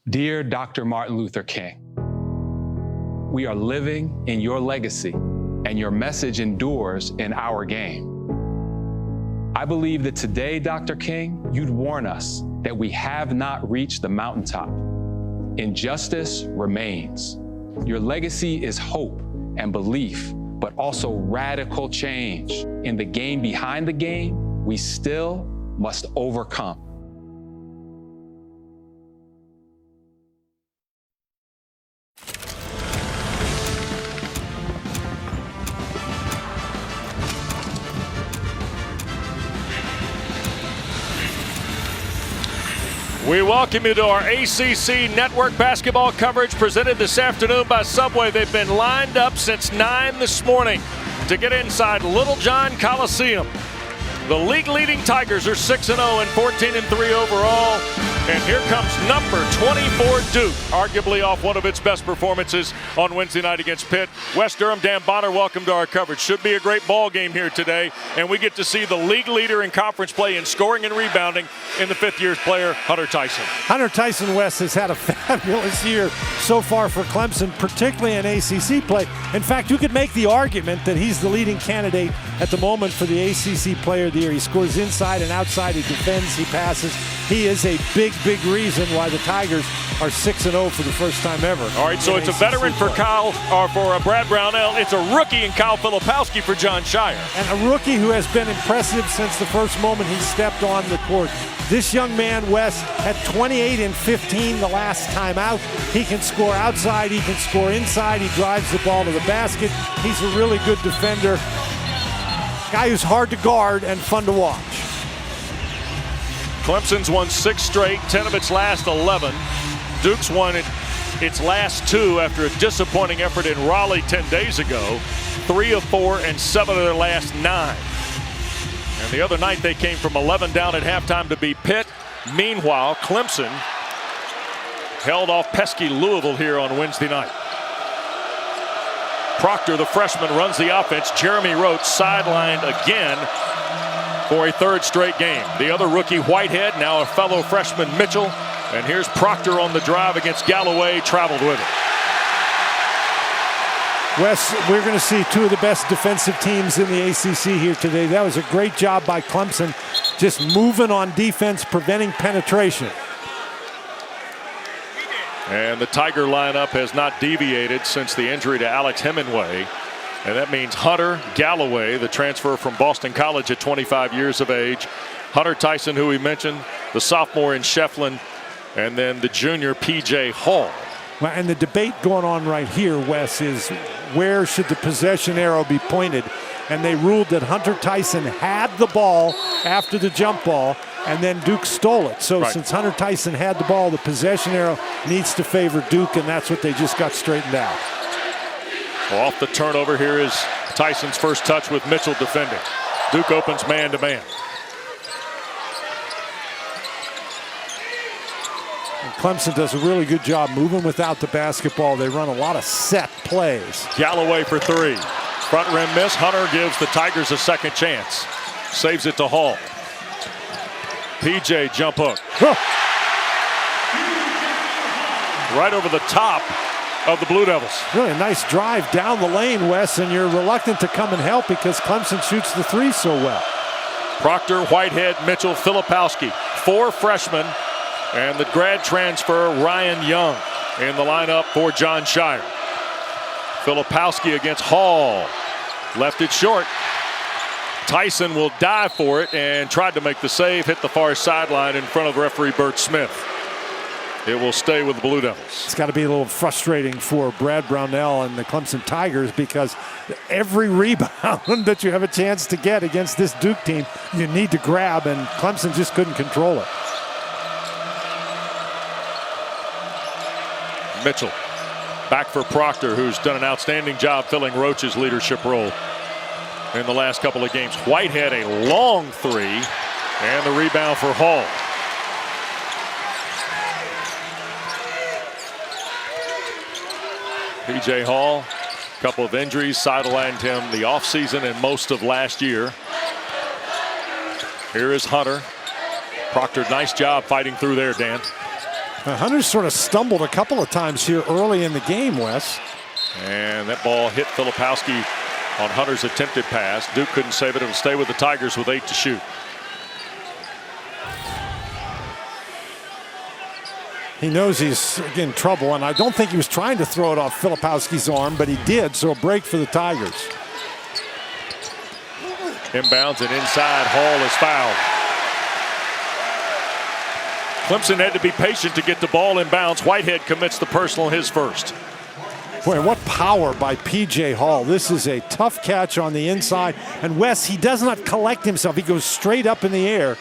Dear Dr. Martin Luther King, we are living in your legacy, and your message endures in our game. I believe that today, Dr. King, you'd warn us that we have not reached the mountaintop. Injustice remains. Your legacy is hope and belief, but also radical change. In the game behind the game, we still must overcome. We welcome you to our ACC Network basketball coverage presented this afternoon by Subway. They've been lined up since 9 this morning to get inside Littlejohn Coliseum. The league-leading Tigers are 6-0 and 14-3 overall. And here comes number 24 Duke, arguably off one of its best performances on Wednesday night against Pitt. West Durham, Dan Bonner, welcome to our coverage. Should be a great ball game here today, and we get to see the league leader in conference play in scoring and rebounding in the fifth-year player, Hunter Tyson. Hunter Tyson, West, has had a fabulous year so far for Clemson, particularly in ACC play. In fact, you could make the argument that he's the leading candidate at the moment for the ACC Player of the Year. He scores inside and outside, he defends, he passes. He is a big reason why the Tigers are 6-0 for the first time ever. All right, so it's a veteran for Brad Brownell. It's a rookie in Kyle Filipowski for John Shire. And a rookie who has been impressive since the first moment he stepped on the court. This young man, Wes, had 28 and 15 the last time out. He can score outside, he can score inside, he drives the ball to the basket. He's a really good defender. Guy who's hard to guard and fun to watch. Clemson's won 6 straight, 10 of its last 11. Duke's won its last 2 after a disappointing effort in Raleigh 10 days ago. 3 of 4 and 7 of their last 9. And the other night they came from 11 down at halftime to beat Pitt. Meanwhile, Clemson held off pesky Louisville here on Wednesday night. Proctor, the freshman, runs the offense. Jeremy Roach sidelined again for a 3rd straight game. The other rookie, Whitehead, now a fellow freshman, Mitchell. And here's Proctor on the drive against Galloway, traveled with it. Wes, we're going to see 2 of the best defensive teams in the ACC here today. That was a great job by Clemson, just moving on defense, preventing penetration. And the Tiger lineup has not deviated since the injury to Alex Hemingway. And that means Hunter, Galloway, the transfer from Boston College at 25 years of age. Hunter Tyson, who we mentioned, the sophomore in Shefflin, and then the junior P.J. Hall. Well, and the debate going on right here, Wes, is where should the possession arrow be pointed? And they ruled that Hunter Tyson had the ball after the jump ball, and then Duke stole it. So since Hunter Tyson had the ball, the possession arrow needs to favor Duke, and that's what they just got straightened out. Well, off the turnover, here is Tyson's first touch with Mitchell defending. Duke opens man-to-man. And Clemson does a really good job moving without the basketball. They run a lot of set plays. Galloway for 3. Front rim miss. Hunter gives the Tigers a second chance. Saves it to Hall. PJ jump hook. Right over the top of the Blue Devils. Really a nice drive down the lane, Wes, and you're reluctant to come and help because Clemson shoots the 3 so well. Proctor, Whitehead, Mitchell, Filipowski. 4 freshmen, and the grad transfer, Ryan Young, in the lineup for John Shire. Filipowski against Hall. Left it short. Tyson will dive for it and tried to make the save, hit the far sideline in front of referee Bert Smith. It will stay with the Blue Devils. It's got to be a little frustrating for Brad Brownell and the Clemson Tigers because every rebound that you have a chance to get against this Duke team, you need to grab, and Clemson just couldn't control it. Mitchell back for Proctor, who's done an outstanding job filling Roach's leadership role in the last couple of games. Whitehead a long 3, and the rebound for Hall. P.J. Hall, a couple of injuries, sidelined him the offseason and most of last year. Here is Hunter. Proctor, nice job fighting through there, Dan. Hunter's sort of stumbled a couple of times here early in the game, Wes. And that ball hit Filipowski on Hunter's attempted pass. Duke couldn't save it. It'll stay with the Tigers with 8 to shoot. He knows he's in trouble, and I don't think he was trying to throw it off Filipowski's arm, but he did, so a break for the Tigers. Inbounds and inside, Hall is fouled. Clemson had to be patient to get the ball inbounds. Whitehead commits the personal, his first. Boy, what power by P.J. Hall. This is a tough catch on the inside. And Wes, he does not collect himself. He goes straight up in the air.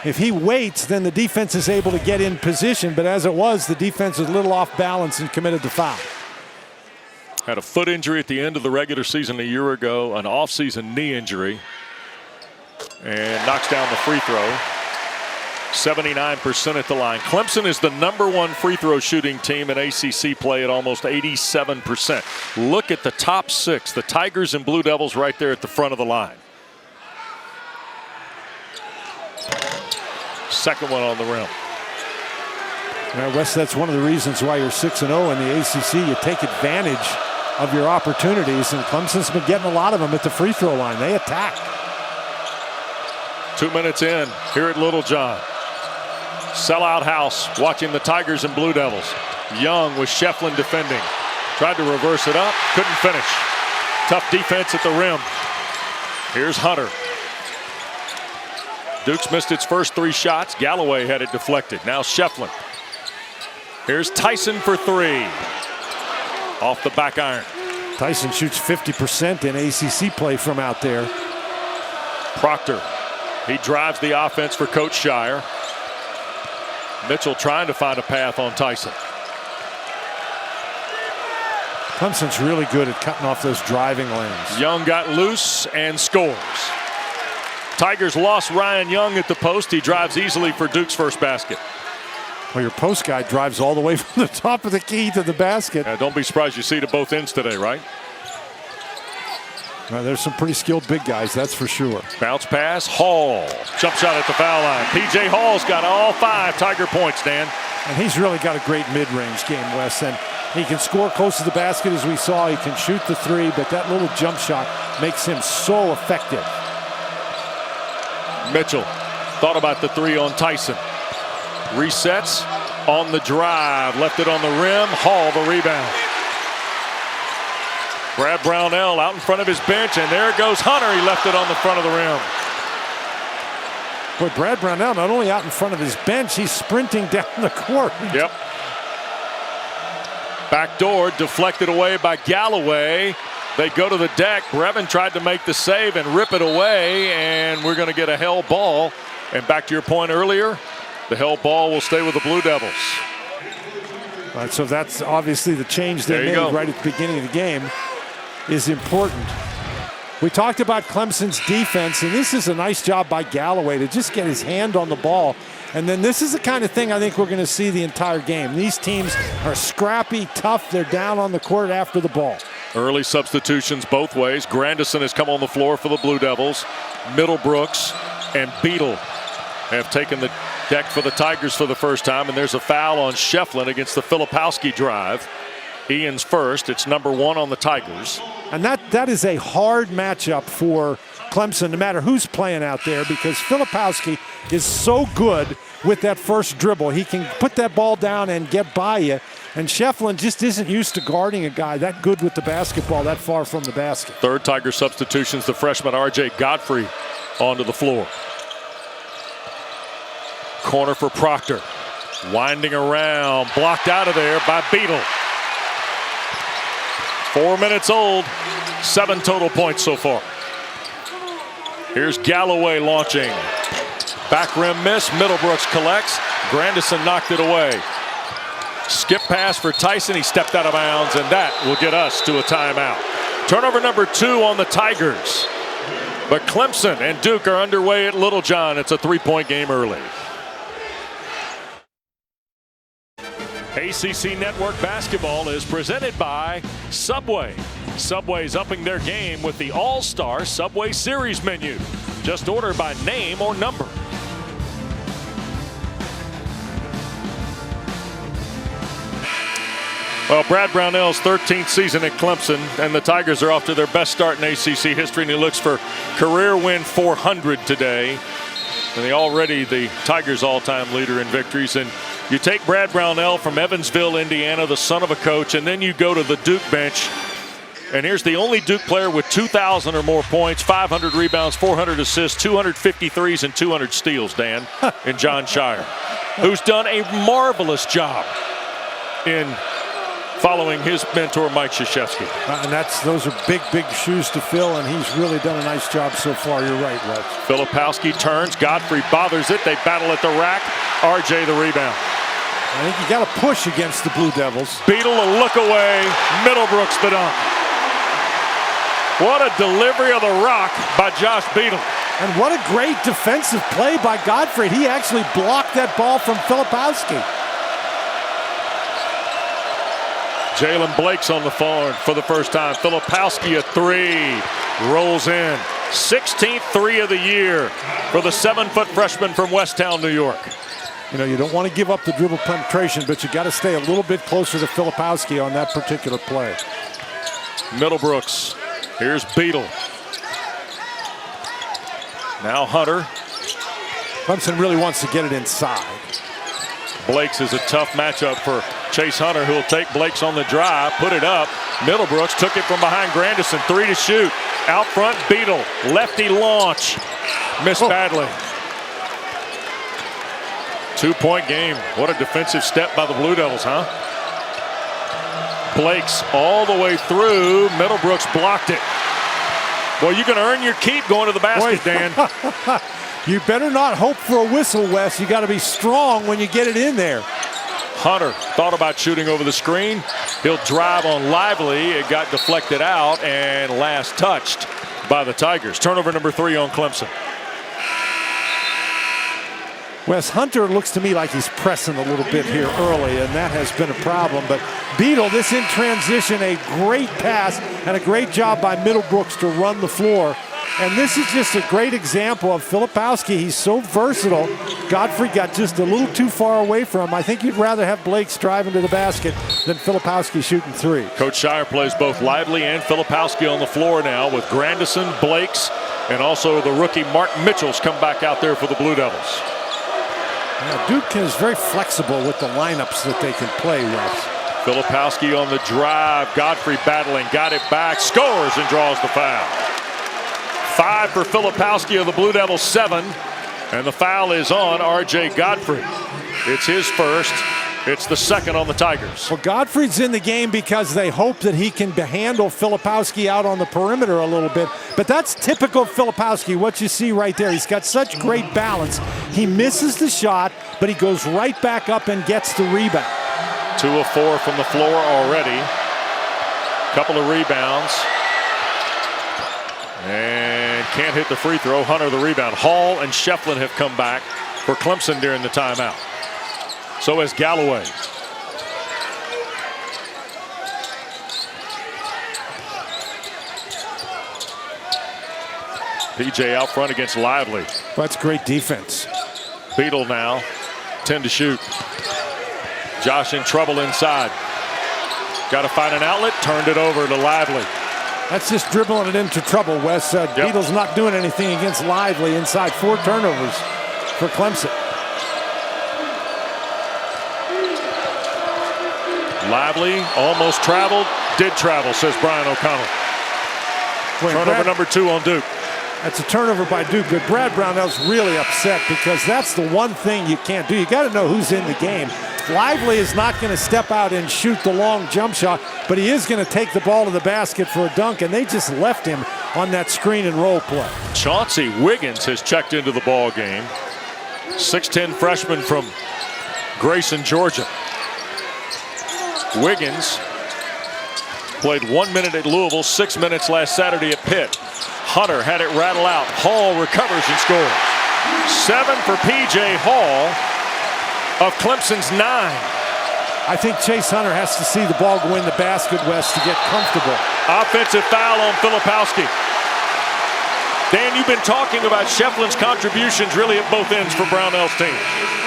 If he waits, then the defense is able to get in position. But as it was, the defense was a little off balance and committed the foul. Had a foot injury at the end of the regular season a year ago, an off-season knee injury. And knocks down the free throw. 79% at the line. Clemson is the #1 free throw shooting team in ACC play at almost 87%. Look at the top 6. The Tigers and Blue Devils right there at the front of the line. Second one on the rim. Now, Wes, that's one of the reasons why you're 6-0 in the ACC. You take advantage of your opportunities, and Clemson's been getting a lot of them at the free throw line. They attack. 2 minutes in here at Littlejohn. Sellout house watching the Tigers and Blue Devils. Young with Shefflin defending. Tried to reverse it up, couldn't finish. Tough defense at the rim. Here's Hunter. Duke's missed its first 3 shots. Galloway had it deflected. Now Shefflin. Here's Tyson for 3. Off the back iron. Tyson shoots 50% in ACC play from out there. Proctor. He drives the offense for Coach Shire. Mitchell trying to find a path on Tyson. Clemson's really good at cutting off those driving lanes. Young got loose and scores. Tigers lost Ryan Young at the post. He drives easily for Duke's first basket. Well, your post guy drives all the way from the top of the key to the basket. Don't be surprised you see it at both ends today, right? Well, there's some pretty skilled big guys, that's for sure. Bounce pass, Hall. Jump shot at the foul line. P.J. Hall's got all 5 Tiger points, Dan. And he's really got a great mid-range game, Wes. And he can score close to the basket, as we saw. He can shoot the 3, but that little jump shot makes him so effective. Mitchell thought about the 3 on Tyson. Resets on the drive. Left it on the rim. Hall the rebound. Brad Brownell out in front of his bench, and there goes Hunter. He left it on the front of the rim. Boy, Brad Brownell not only out in front of his bench, he's sprinting down the court. Yep. Backdoor deflected away by Galloway. They go to the deck. Brevin tried to make the save and rip it away, and we're going to get a held ball. And back to your point earlier, the held ball will stay with the Blue Devils. All right, so that's obviously the change they made right at the beginning of the game is important. We talked about Clemson's defense, and this is a nice job by Galloway to just get his hand on the ball. And then this is the kind of thing I think we're going to see the entire game. These teams are scrappy, tough. They're down on the court after the ball. Early substitutions both ways. Grandison has come on the floor for the Blue Devils. Middlebrooks and Beadle have taken the deck for the Tigers for the first time, and there's a foul on Shefflin against the Filipowski drive. Ian's first. It's #1 on the Tigers. And that is a hard matchup for Clemson, no matter who's playing out there, because Filipowski is so good with that first dribble. He can put that ball down and get by you. And Shefflin just isn't used to guarding a guy that good with the basketball that far from the basket. Third Tiger substitutions, the freshman R.J. Godfrey onto the floor. Corner for Proctor. Winding around, blocked out of there by Beadle. 4 minutes old, 7 total points so far. Here's Galloway launching. Back rim miss, Middlebrooks collects. Grandison knocked it away. Skip pass for Tyson, he stepped out of bounds, and that will get us to a timeout. Turnover #2 on the Tigers. But Clemson and Duke are underway at Littlejohn. It's a 3-point game early. ACC Network Basketball is presented by Subway. Subway's upping their game with the All-Star Subway Series menu. Just order by name or number. Well, Brad Brownell's 13th season at Clemson, and the Tigers are off to their best start in ACC history, and he looks for career win 400 today. And already the Tigers' all-time leader in victories. And you take Brad Brownell from Evansville, Indiana, the son of a coach, and then you go to the Duke bench. And here's the only Duke player with 2,000 or more points, 500 rebounds, 400 assists, 253s, and 200 steals, Dan, in John Shire, who's done a marvelous job in following his mentor, Mike Krzyzewski. And those are big, big shoes to fill, and he's really done a nice job so far. You're right, Wes. Filipowski turns. Godfrey bothers it. They battle at the rack. RJ the rebound. I think you got to push against the Blue Devils. Beadle a look away. Middlebrooks the dunk. What a delivery of the rock by Josh Beadle. And what a great defensive play by Godfrey. He actually blocked that ball from Filipowski. Jalen Blake's on the phone for the first time. Filipowski a three. Rolls in. 16th three of the year for the 7-foot freshman from Westtown, New York. You know, you don't want to give up the dribble penetration, but you got to stay a little bit closer to Filipowski on that particular play. Middlebrooks. Here's Beadle. Now Hunter. Clemson really wants to get it inside. Blake's is a tough matchup for Chase Hunter, who will take Blake's on the drive, put it up. Middlebrooks took it from behind Grandison, three to shoot. Out front, Beadle, lefty launch. Missed badly. 2-point game. What a defensive step by the Blue Devils, huh? Blake's all the way through. Middlebrooks blocked it. Well, you can earn your keep going to the basket, Dan. You better not hope for a whistle, Wes. You got to be strong when you get it in there. Hunter thought about shooting over the screen. He'll drive on Lively. It got deflected out and last touched by the Tigers. Turnover number 3 on Clemson. Wes, Hunter looks to me like he's pressing a little bit here early, and that has been a problem. But Beadle, this in transition, a great pass and a great job by Middlebrooks to run the floor. And this is just a great example of Filipowski. He's so versatile. Godfrey got just a little too far away from him. I think you'd rather have Blake driving to the basket than Filipowski shooting three. Coach Shire plays both Lively and Filipowski on the floor now, with Grandison, Blakes, and also the rookie Mark Mitchell's come back out there for the Blue Devils. Yeah, Duke is very flexible with the lineups that they can play with. Filipowski on the drive. Godfrey battling, got it back, scores and draws the foul. 5 for Filipowski of the Blue Devils, 7. And the foul is on RJ Godfrey. It's his first. It's the second on the Tigers. Well, Godfrey's in the game because they hope that he can handle Filipowski out on the perimeter a little bit. But that's typical of Filipowski, what you see right there. He's got such great balance. He misses the shot, but he goes right back up and gets the rebound. 2 of 4 from the floor already. Couple of rebounds. And can't hit the free throw. Hunter the rebound. Hall and Shefflin have come back for Clemson during the timeout. So has Galloway. PJ out front against Lively. That's great defense. Beadle now, 10 to shoot. Josh in trouble inside. Got to find an outlet, turned it over to Lively. That's just dribbling it into trouble, Wes. Beadle's not doing anything against Lively inside. 4 turnovers for Clemson. Lively almost traveled, did travel, says Brian O'Connell. Turnover number 2 on Duke. That's a turnover by Duke, but Brad Brownell's really upset because that's the one thing you can't do. You got to know who's in the game. Lively is not going to step out and shoot the long jump shot, but he is going to take the ball to the basket for a dunk, and they just left him on that screen and roll play. Chauncey Wiggins has checked into the ball game. 6'10" freshman from Grayson, Georgia. Wiggins played 1 minute at Louisville, 6 minutes last Saturday at Pitt. Hunter had it rattle out. Hall recovers and scores. 7 for P.J. Hall of Clemson's 9. I think Chase Hunter has to see the ball go in the basket, West, to get comfortable. Offensive foul on Filipowski. Dan, Dan, you've been talking about Shefflin's contributions really at both ends for Brownell's team.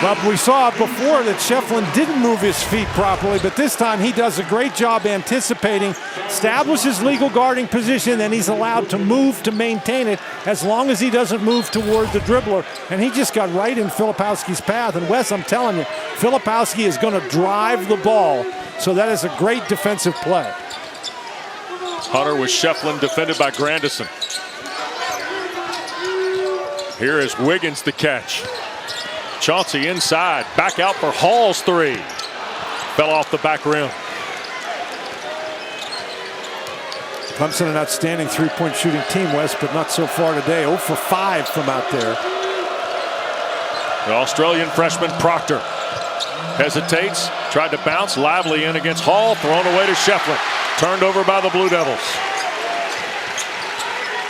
Well, we saw before that Shefflin didn't move his feet properly, but this time he does a great job anticipating, establishes legal guarding position, and he's allowed to move to maintain it as long as he doesn't move toward the dribbler. And he just got right in Filipowski's path. And Wes, I'm telling you, Filipowski is going to drive the ball, so that is a great defensive play. Hunter with Shefflin, defended by Grandison. Here is Wiggins the catch. Chauncey inside, back out for Hall's three. Fell off the back rim. Clemson, an outstanding three-point shooting team, Wes, but not so far today. 0 for 5 from out there. The Australian freshman Proctor hesitates, tried to bounce. Lively in against Hall, thrown away to Shefflin. Turned over by the Blue Devils.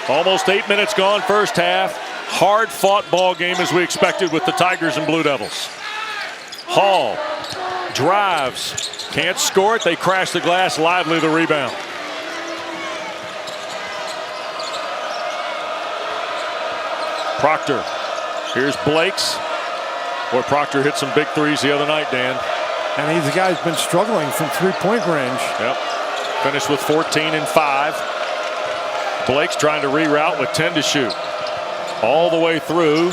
Almost 8 minutes gone first half. Hard-fought ball game as we expected with the Tigers and Blue Devils. Hall drives, can't score it. They crash the glass. Lively the rebound. Proctor. Here's Blake's. Boy, Proctor hit some big threes the other night, Dan. And he's a guy who's been struggling from three-point range. Yep. Finished with 14 and 5. Blake's trying to reroute with 10 to shoot. All the way through.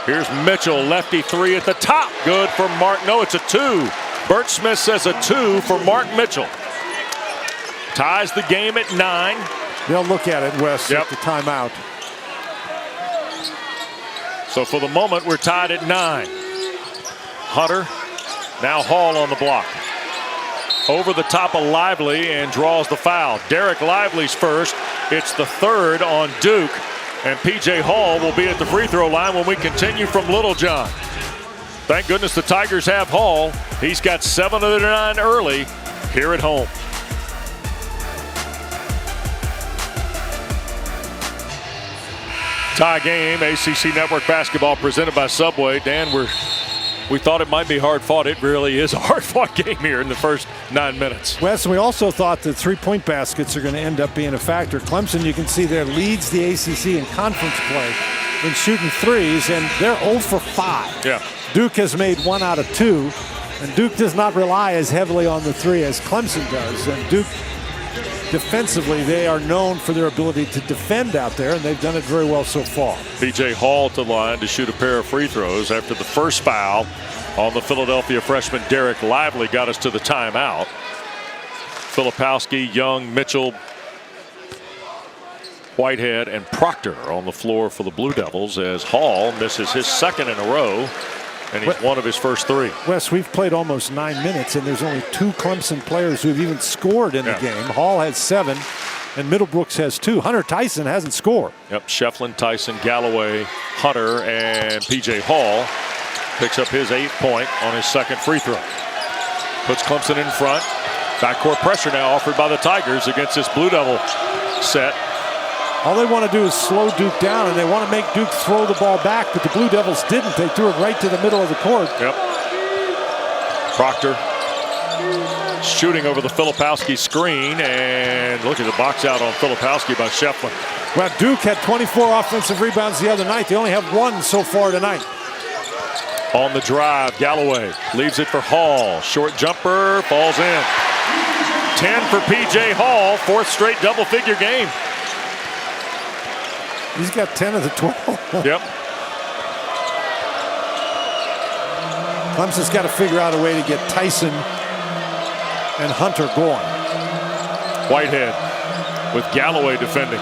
Here's Mitchell, lefty three at the top. Good for Mark. No, it's a 2. Bert Smith says a 2 for Mark Mitchell. Ties the game at 9. They'll look at it, Wes, at the timeout. So for the moment, we're tied at 9. Hunter, now Hall on the block. Over the top of Lively and draws the foul. Derek Lively's first. It's the 3rd on Duke. And P.J. Hall will be at the free throw line when we continue from Littlejohn. Thank goodness the Tigers have Hall. He's got 7 of the 9 early here at home. Tie game, ACC Network Basketball presented by Subway. Dan, we thought it might be hard fought. It really is a hard fought game here in the first 9 minutes. Wes, we also thought that three-point baskets are going to end up being a factor. Clemson, you can see there, leads the ACC in conference play in shooting threes, and they're 0 for 5. Yeah. Duke has made 1 out of 2, and Duke does not rely as heavily on the three as Clemson does. And Duke, defensively, they are known for their ability to defend out there, and they've done it very well so far. P.J. Hall to the line to shoot a pair of free throws after the first foul on the Philadelphia freshman Derek Lively got us to the timeout. Filipowski, Young, Mitchell, Whitehead, and Proctor on the floor for the Blue Devils as Hall misses his 2nd in a row, and he's one of his first 3. Wes, we've played almost 9 minutes, and there's only 2 Clemson players who've even scored in the game. Hall has 7, and Middlebrooks has 2. Hunter Tyson hasn't scored. Yep, Shefflin, Tyson, Galloway, Hunter, and P.J. Hall picks up his 8th point on his 2nd free throw. Puts Clemson in front. Backcourt pressure now offered by the Tigers against this Blue Devil set. All they want to do is slow Duke down, and they want to make Duke throw the ball back, but the Blue Devils didn't. They threw it right to the middle of the court. Yep. Proctor shooting over the Filipowski screen, and look at the box out on Filipowski by Shefflin. Well, Duke had 24 offensive rebounds the other night. They only have 1 so far tonight. On the drive, Galloway leaves it for Hall. Short jumper, falls in. 10 for P.J. Hall, 4th straight double-figure game. He's got 10 of the 12. Yep. Clemson's got to figure out a way to get Tyson and Hunter going. Whitehead with Galloway defending.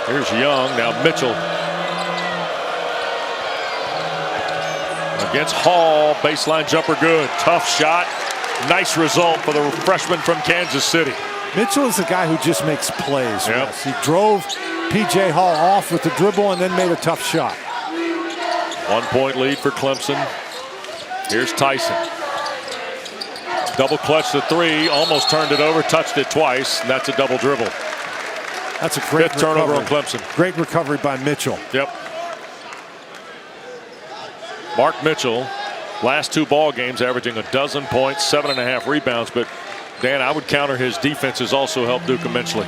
Here's Young, now Mitchell. Against Hall, baseline jumper good. Tough shot. Nice result for the freshman from Kansas City. Mitchell is the guy who just makes plays. Yep. He drove P.J. Hall off with the dribble and then made a tough shot. 1-point lead for Clemson. Here's Tyson. Double clutch the 3, almost turned it over, touched it twice, and that's a double dribble. That's a great 5th turnover on Clemson. Great recovery by Mitchell. Yep. Mark Mitchell, last 2 ball games, averaging 12 points, 7.5 rebounds. But Dan, I would counter his defense has also helped Duke immensely.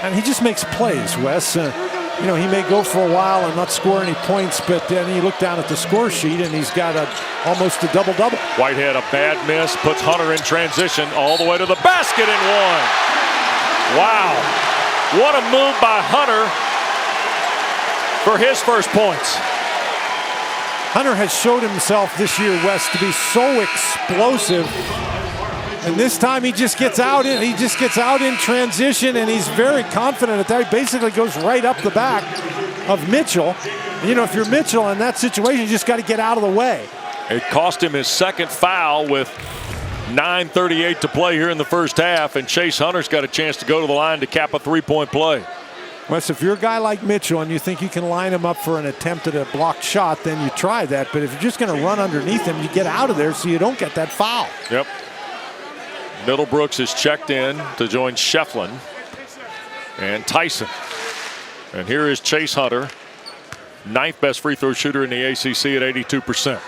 And he just makes plays, Wes. You know, he may go for a while and not score any points, but then you look down at the score sheet and he's got almost a double-double. Whitehead, a bad miss, puts Hunter in transition all the way to the basket and one. Wow. What a move by Hunter for his first points. Hunter has showed himself this year, Wes, to be so explosive. And this time he just gets out in transition, and he's very confident at that. He basically goes right up the back of Mitchell. And, you know, if you're Mitchell in that situation, you just got to get out of the way. It cost him his second foul with 9:38 to play here in the first half, and Chase Hunter's got a chance to go to the line to cap a three-point play. Wes, if you're a guy like Mitchell and you think you can line him up for an attempt at a blocked shot, then you try that. But if you're just going to run underneath him, you get out of there so you don't get that foul. Yep. Middlebrooks is checked in to join Shefflin and Tyson. And here is Chase Hunter, 9th best free throw shooter in the ACC at 82%.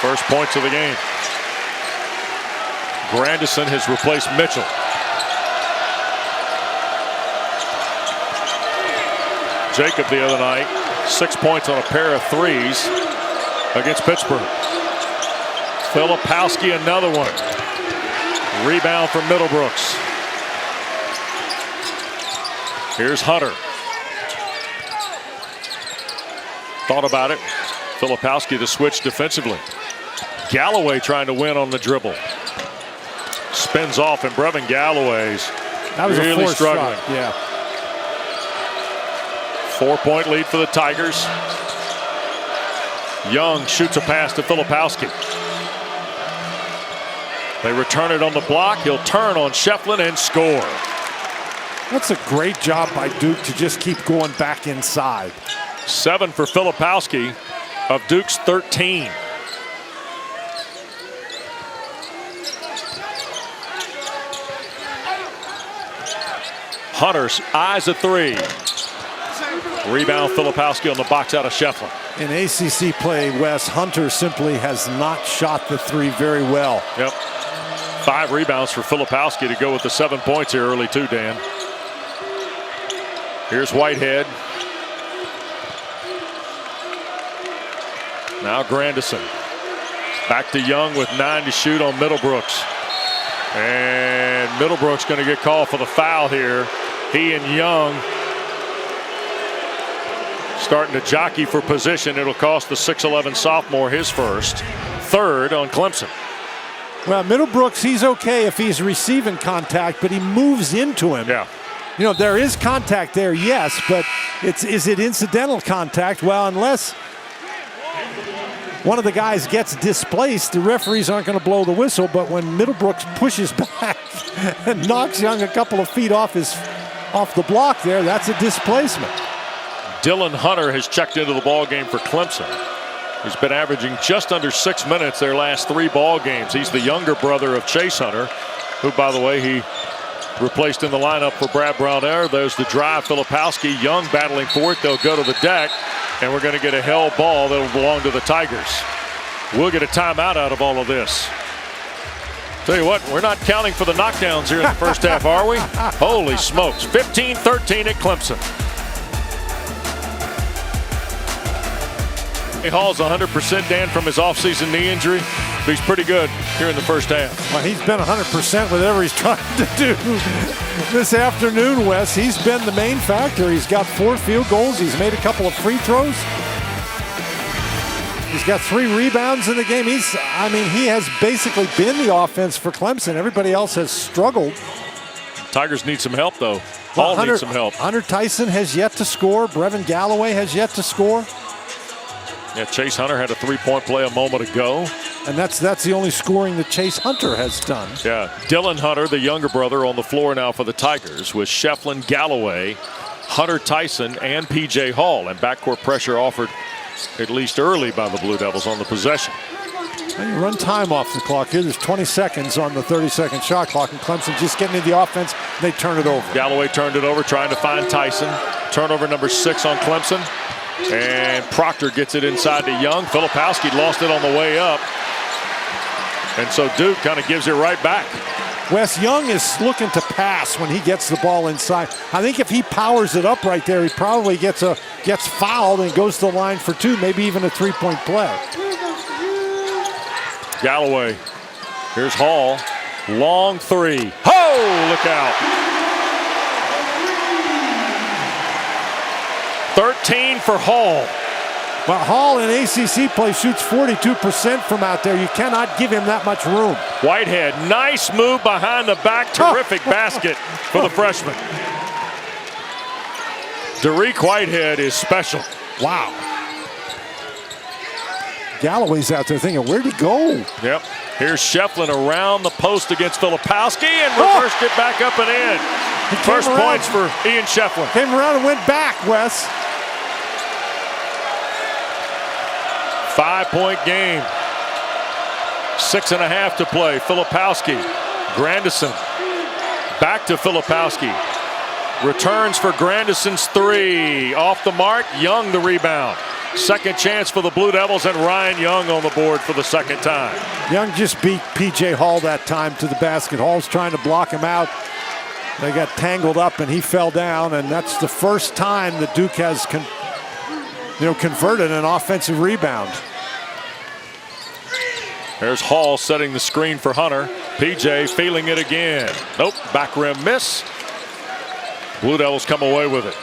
First points of the game. Grandison has replaced Mitchell. Jacob the other night, 6 points on a pair of threes against Pittsburgh. Filipowski, another one. Rebound from Middlebrooks. Here's Hunter. Thought about it. Filipowski to switch defensively. Galloway trying to win on the dribble. Spins off, and Brevin Galloway's really struggling. Shot. Yeah. 4-point lead for the Tigers. Young shoots a pass to Filipowski. They return it on the block. He'll turn on Shefflin and score. That's a great job by Duke to just keep going back inside. 7 for Filipowski of Duke's 13. Hunter's eyes a three. Rebound Filipowski on the box out of Shefflin. In ACC play, Wes, Hunter simply has not shot the three very well. Yep. 5 rebounds for Filipowski to go with the 7 points here early too, Dan. Here's Whitehead. Now Grandison. Back to Young with 9 to shoot on Middlebrooks. And Middlebrooks going to get called for the foul here. He and Young starting to jockey for position. It'll cost the 6'11 sophomore his first. Third on Clemson. Well, Middlebrooks, he's okay if he's receiving contact, but he moves into him. Yeah. You know, there is contact there, yes, but is it incidental contact? Well, unless one of the guys gets displaced, the referees aren't going to blow the whistle. But when Middlebrooks pushes back and knocks Young a couple of feet off the block there, that's a displacement. Dylan Hunter has checked into the ball game for Clemson. He's been averaging just under 6 minutes their last 3 ball games. He's the younger brother of Chase Hunter, who, by the way, he replaced in the lineup for Brad Brownell. There's the drive. Filipowski, Young battling for it. They'll go to the deck, and we're going to get a held ball that will belong to the Tigers. We'll get a timeout out of all of this. Tell you what, we're not counting for the knockdowns here in the first half, are we? Holy smokes. 15-13 at Clemson. Hall's 100%, Dan, from his offseason knee injury. But he's pretty good here in the first half. Well, he's been 100% whatever he's trying to do this afternoon, Wes. He's been the main factor. He's got 4 field goals. He's made a couple of free throws. He's got 3 rebounds in the game. He has basically been the offense for Clemson. Everybody else has struggled. Tigers need some help, though. Hall needs some help. Hunter Tyson has yet to score. Brevin Galloway has yet to score. Yeah, Chase Hunter had a 3-point play a moment ago. And that's the only scoring that Chase Hunter has done. Yeah, Dylan Hunter, the younger brother, on the floor now for the Tigers with Shefflin, Galloway, Hunter Tyson, and P.J. Hall. And backcourt pressure offered at least early by the Blue Devils on the possession. And you run time off the clock here. There's 20 seconds on the 30-second shot clock, and Clemson just getting into the offense. They turn it over. Galloway turned it over, trying to find Tyson. Turnover number 6 on Clemson. And Proctor gets it inside to Young. Filipowski lost it on the way up. And so Duke kind of gives it right back. Wes Young is looking to pass when he gets the ball inside. I think if he powers it up right there, he probably gets fouled and goes to the line for 2, maybe even a 3-point play. Galloway. Here's Hall. Long 3. Oh, look out. 13 for Hall. Well, Hall in ACC play shoots 42% from out there. You cannot give him that much room. Whitehead, nice move behind the back. Terrific basket for the freshman. Derek Whitehead is special. Wow. Galloway's out there thinking, where'd he go? Yep. Here's Shefflin around the post against Filipowski and reversed it back up and in. First points for Ian Shefflin. Came around and went back, Wes. 5-point game. 6.5 to play. Filipowski. Grandison. Back to Filipowski. Returns for Grandison's 3. Off the mark. Young the rebound. Second chance for the Blue Devils, and Ryan Young on the board for the second time. Young just beat P.J. Hall that time to the basket. Hall's trying to block him out. They got tangled up, and he fell down, and that's the first time that Duke has converted an offensive rebound. There's Hall setting the screen for Hunter. P.J. feeling it again. Nope, back rim miss. Blue Devils come away with it.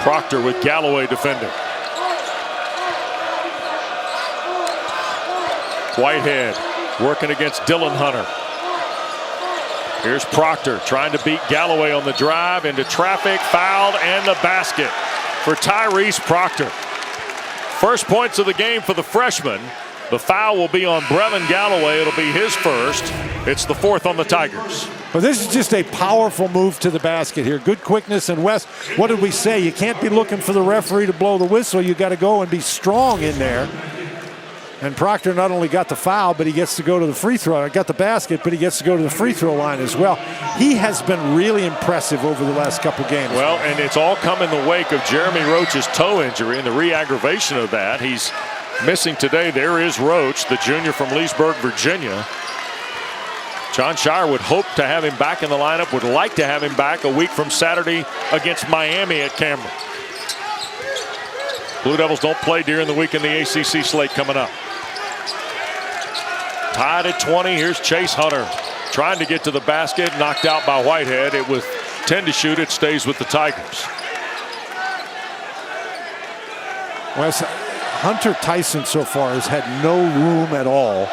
Proctor with Galloway defending. Whitehead working against Dylan Hunter. Here's Proctor trying to beat Galloway on the drive, into traffic, fouled, and the basket for Tyrese Proctor. First points of the game for the freshman. The foul will be on Brevin Galloway. It'll be his first. It's the 4th on the Tigers. Well, this is just a powerful move to the basket here. Good quickness. And Wes, what did we say? You can't be looking for the referee to blow the whistle. You got to go and be strong in there. And Proctor not only got the foul, but he gets to go to the free throw. Got the basket, but he gets to go to the free throw line as well. He has been really impressive over the last couple games. Well, and it's all come in the wake of Jeremy Roach's toe injury and the re-aggravation of that. He's missing today. There is Roach, the junior from Leesburg, Virginia. John Shire would hope to have him back in the lineup, would like to have him back a week from Saturday against Miami at Cameron. Blue Devils don't play during the week in the ACC slate coming up. Tied at 20. Here's Chase Hunter trying to get to the basket, knocked out by Whitehead. It was 10 to shoot. It stays with the Tigers. Wes, Hunter Tyson so far has had no room at all.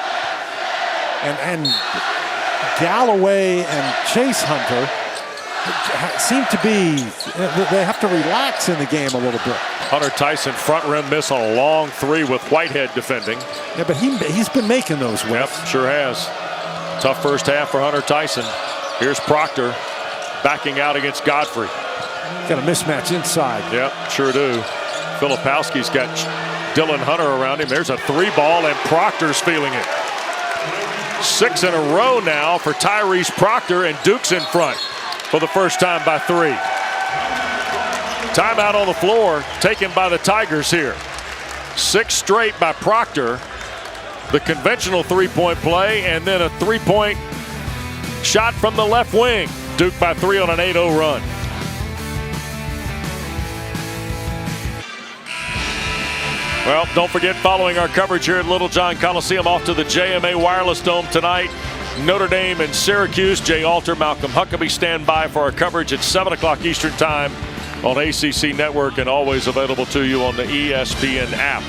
And Galloway and Chase Hunter seem to be, they have to relax in the game a little bit. Hunter Tyson front rim miss on a long 3 with Whitehead defending. Yeah, but he's been making those. Yep, sure has. Tough first half for Hunter Tyson. Here's Proctor backing out against Godfrey. Got a mismatch inside. Yep, sure do. Filipowski's got Dylan Hunter around him. There's a 3-ball, and Proctor's feeling it. 6 in a row now for Tyrese Proctor, and Duke's in front for the first time by 3. Timeout on the floor taken by the Tigers here. 6 straight by Proctor. The conventional 3-point play, and then a 3-point shot from the left wing. Duke by 3 on an 8-0 run. Well, don't forget, following our coverage here at Littlejohn Coliseum, off to the JMA Wireless Dome tonight. Notre Dame and Syracuse. Jay Alter, Malcolm Huckabee stand by for our coverage at 7 o'clock Eastern Time on ACC Network, and always available to you on the ESPN app.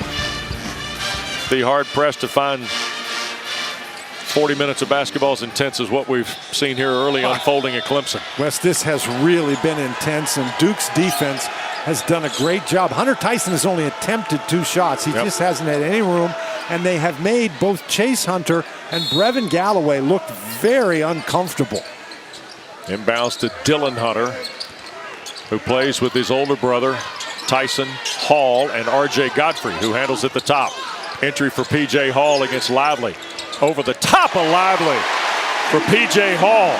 Be hard-pressed to find 40 minutes of basketball as intense as what we've seen here early unfolding at Clemson. Wes, this has really been intense, and Duke's defense has done a great job. Hunter Tyson has only attempted 2 shots. He just hasn't had any room, and they have made both Chase Hunter and Brevin Galloway look very uncomfortable. Inbounds to Dylan Hunter, who plays with his older brother, Tyson Hall, and R.J. Godfrey, who handles at the top. Entry for P.J. Hall against Lively. Over the top of Lively for P.J. Hall.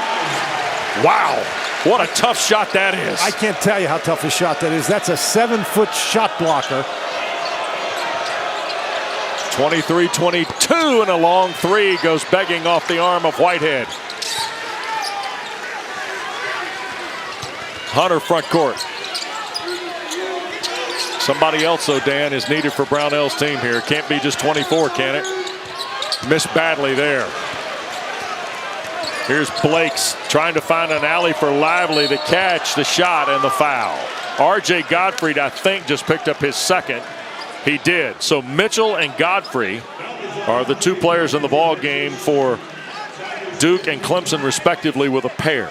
Wow. What a tough shot that is. I can't tell you how tough a shot that is. That's a 7-foot shot blocker. 23-22, and a long three goes begging off the arm of Whitehead. Hunter front court. Somebody else, though, Dan, is needed for Brownell's team here. Can't be just 24, can it? Missed badly there. Here's Blake's trying to find an alley for Lively to catch the shot and the foul. R.J. Godfrey, I think, just picked up his second. He did. So Mitchell and Godfrey are the two players in the ball game for Duke and Clemson, respectively, with a pair.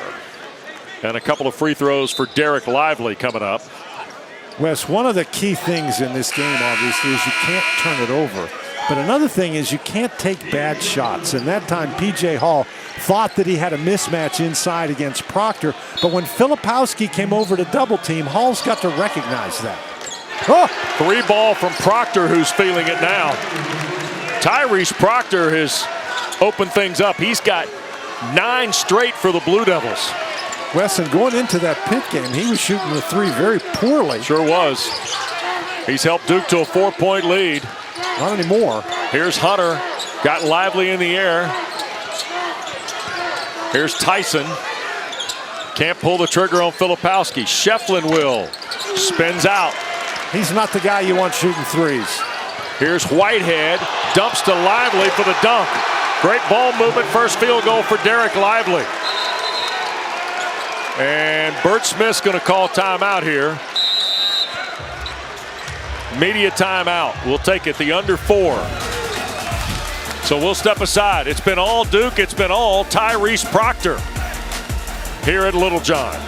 And a couple of free throws for Derek Lively coming up. Wes, one of the key things in this game, obviously, is you can't turn it over. But another thing is you can't take bad shots. And that time, P.J. Hall thought that he had a mismatch inside against Proctor. But when Filipowski came over to double team, Hall's got to recognize that. Oh! Three ball from Proctor, who's feeling it now. Tyrese Proctor has opened things up. He's got 9 straight for the Blue Devils. Wes, and going into that Pitt game, he was shooting the three very poorly. Sure was. He's helped Duke to a 4-point lead. Not anymore. Here's Hunter. Got Lively in the air. Here's Tyson. Can't pull the trigger on Filipowski. Shefflin will. Spins out. He's not the guy you want shooting threes. Here's Whitehead. Dumps to Lively for the dunk. Great ball movement. First field goal for Derek Lively. And Bert Smith's going to call timeout here. Media timeout. We'll take it. The under 4. So we'll step aside. It's been all Duke. It's been all Tyrese Proctor here at Littlejohn.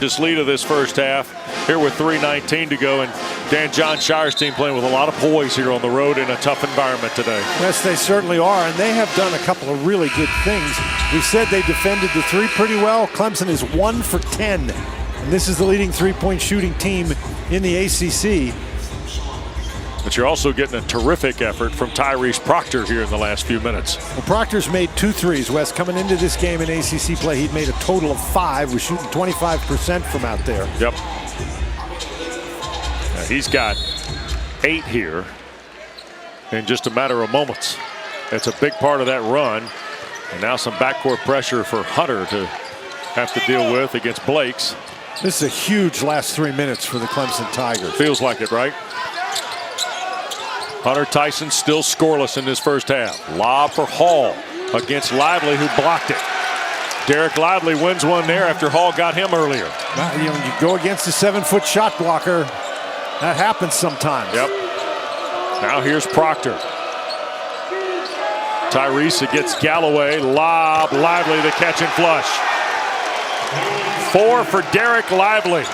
This lead of this first half here with 3:19 to go, and Dan John Shire's team playing with a lot of poise here on the road in a tough environment today. Yes, they certainly are, and they have done a couple of really good things. We said they defended the three pretty well. Clemson is 1 for 10, and this is the leading three-point shooting team in the ACC. But you're also getting a terrific effort from Tyrese Proctor here in the last few minutes. Well, Proctor's made 2 threes, Wes. Coming into this game in ACC play, he'd made a total of 5. Was shooting 25% from out there. Yep. Now he's got 8 here in just a matter of moments. That's a big part of that run. And now some backcourt pressure for Hunter to have to deal with against Blake's. This is a huge last 3 minutes for the Clemson Tigers. Feels like it, right? Hunter Tyson still scoreless in this first half. Lob for Hall against Lively, who blocked it. Derek Lively wins one there after Hall got him earlier. Now, you go against a 7-foot shot blocker. That happens sometimes. Yep. Now here's Proctor. Tyrese against Galloway. Lob, Lively the catch and flush. 4 for Derek Lively.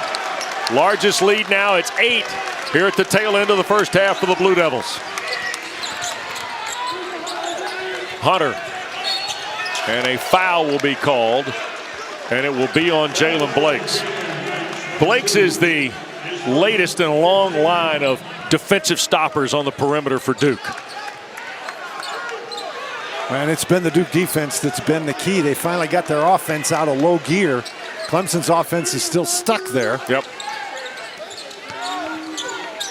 Largest lead now, it's 8 here at the tail end of the first half for the Blue Devils. Hunter. And a foul will be called, and it will be on Jalen Blakes. Blakes is the latest in a long line of defensive stoppers on the perimeter for Duke. And it's been the Duke defense that's been the key. They finally got their offense out of low gear. Clemson's offense is still stuck there. Yep.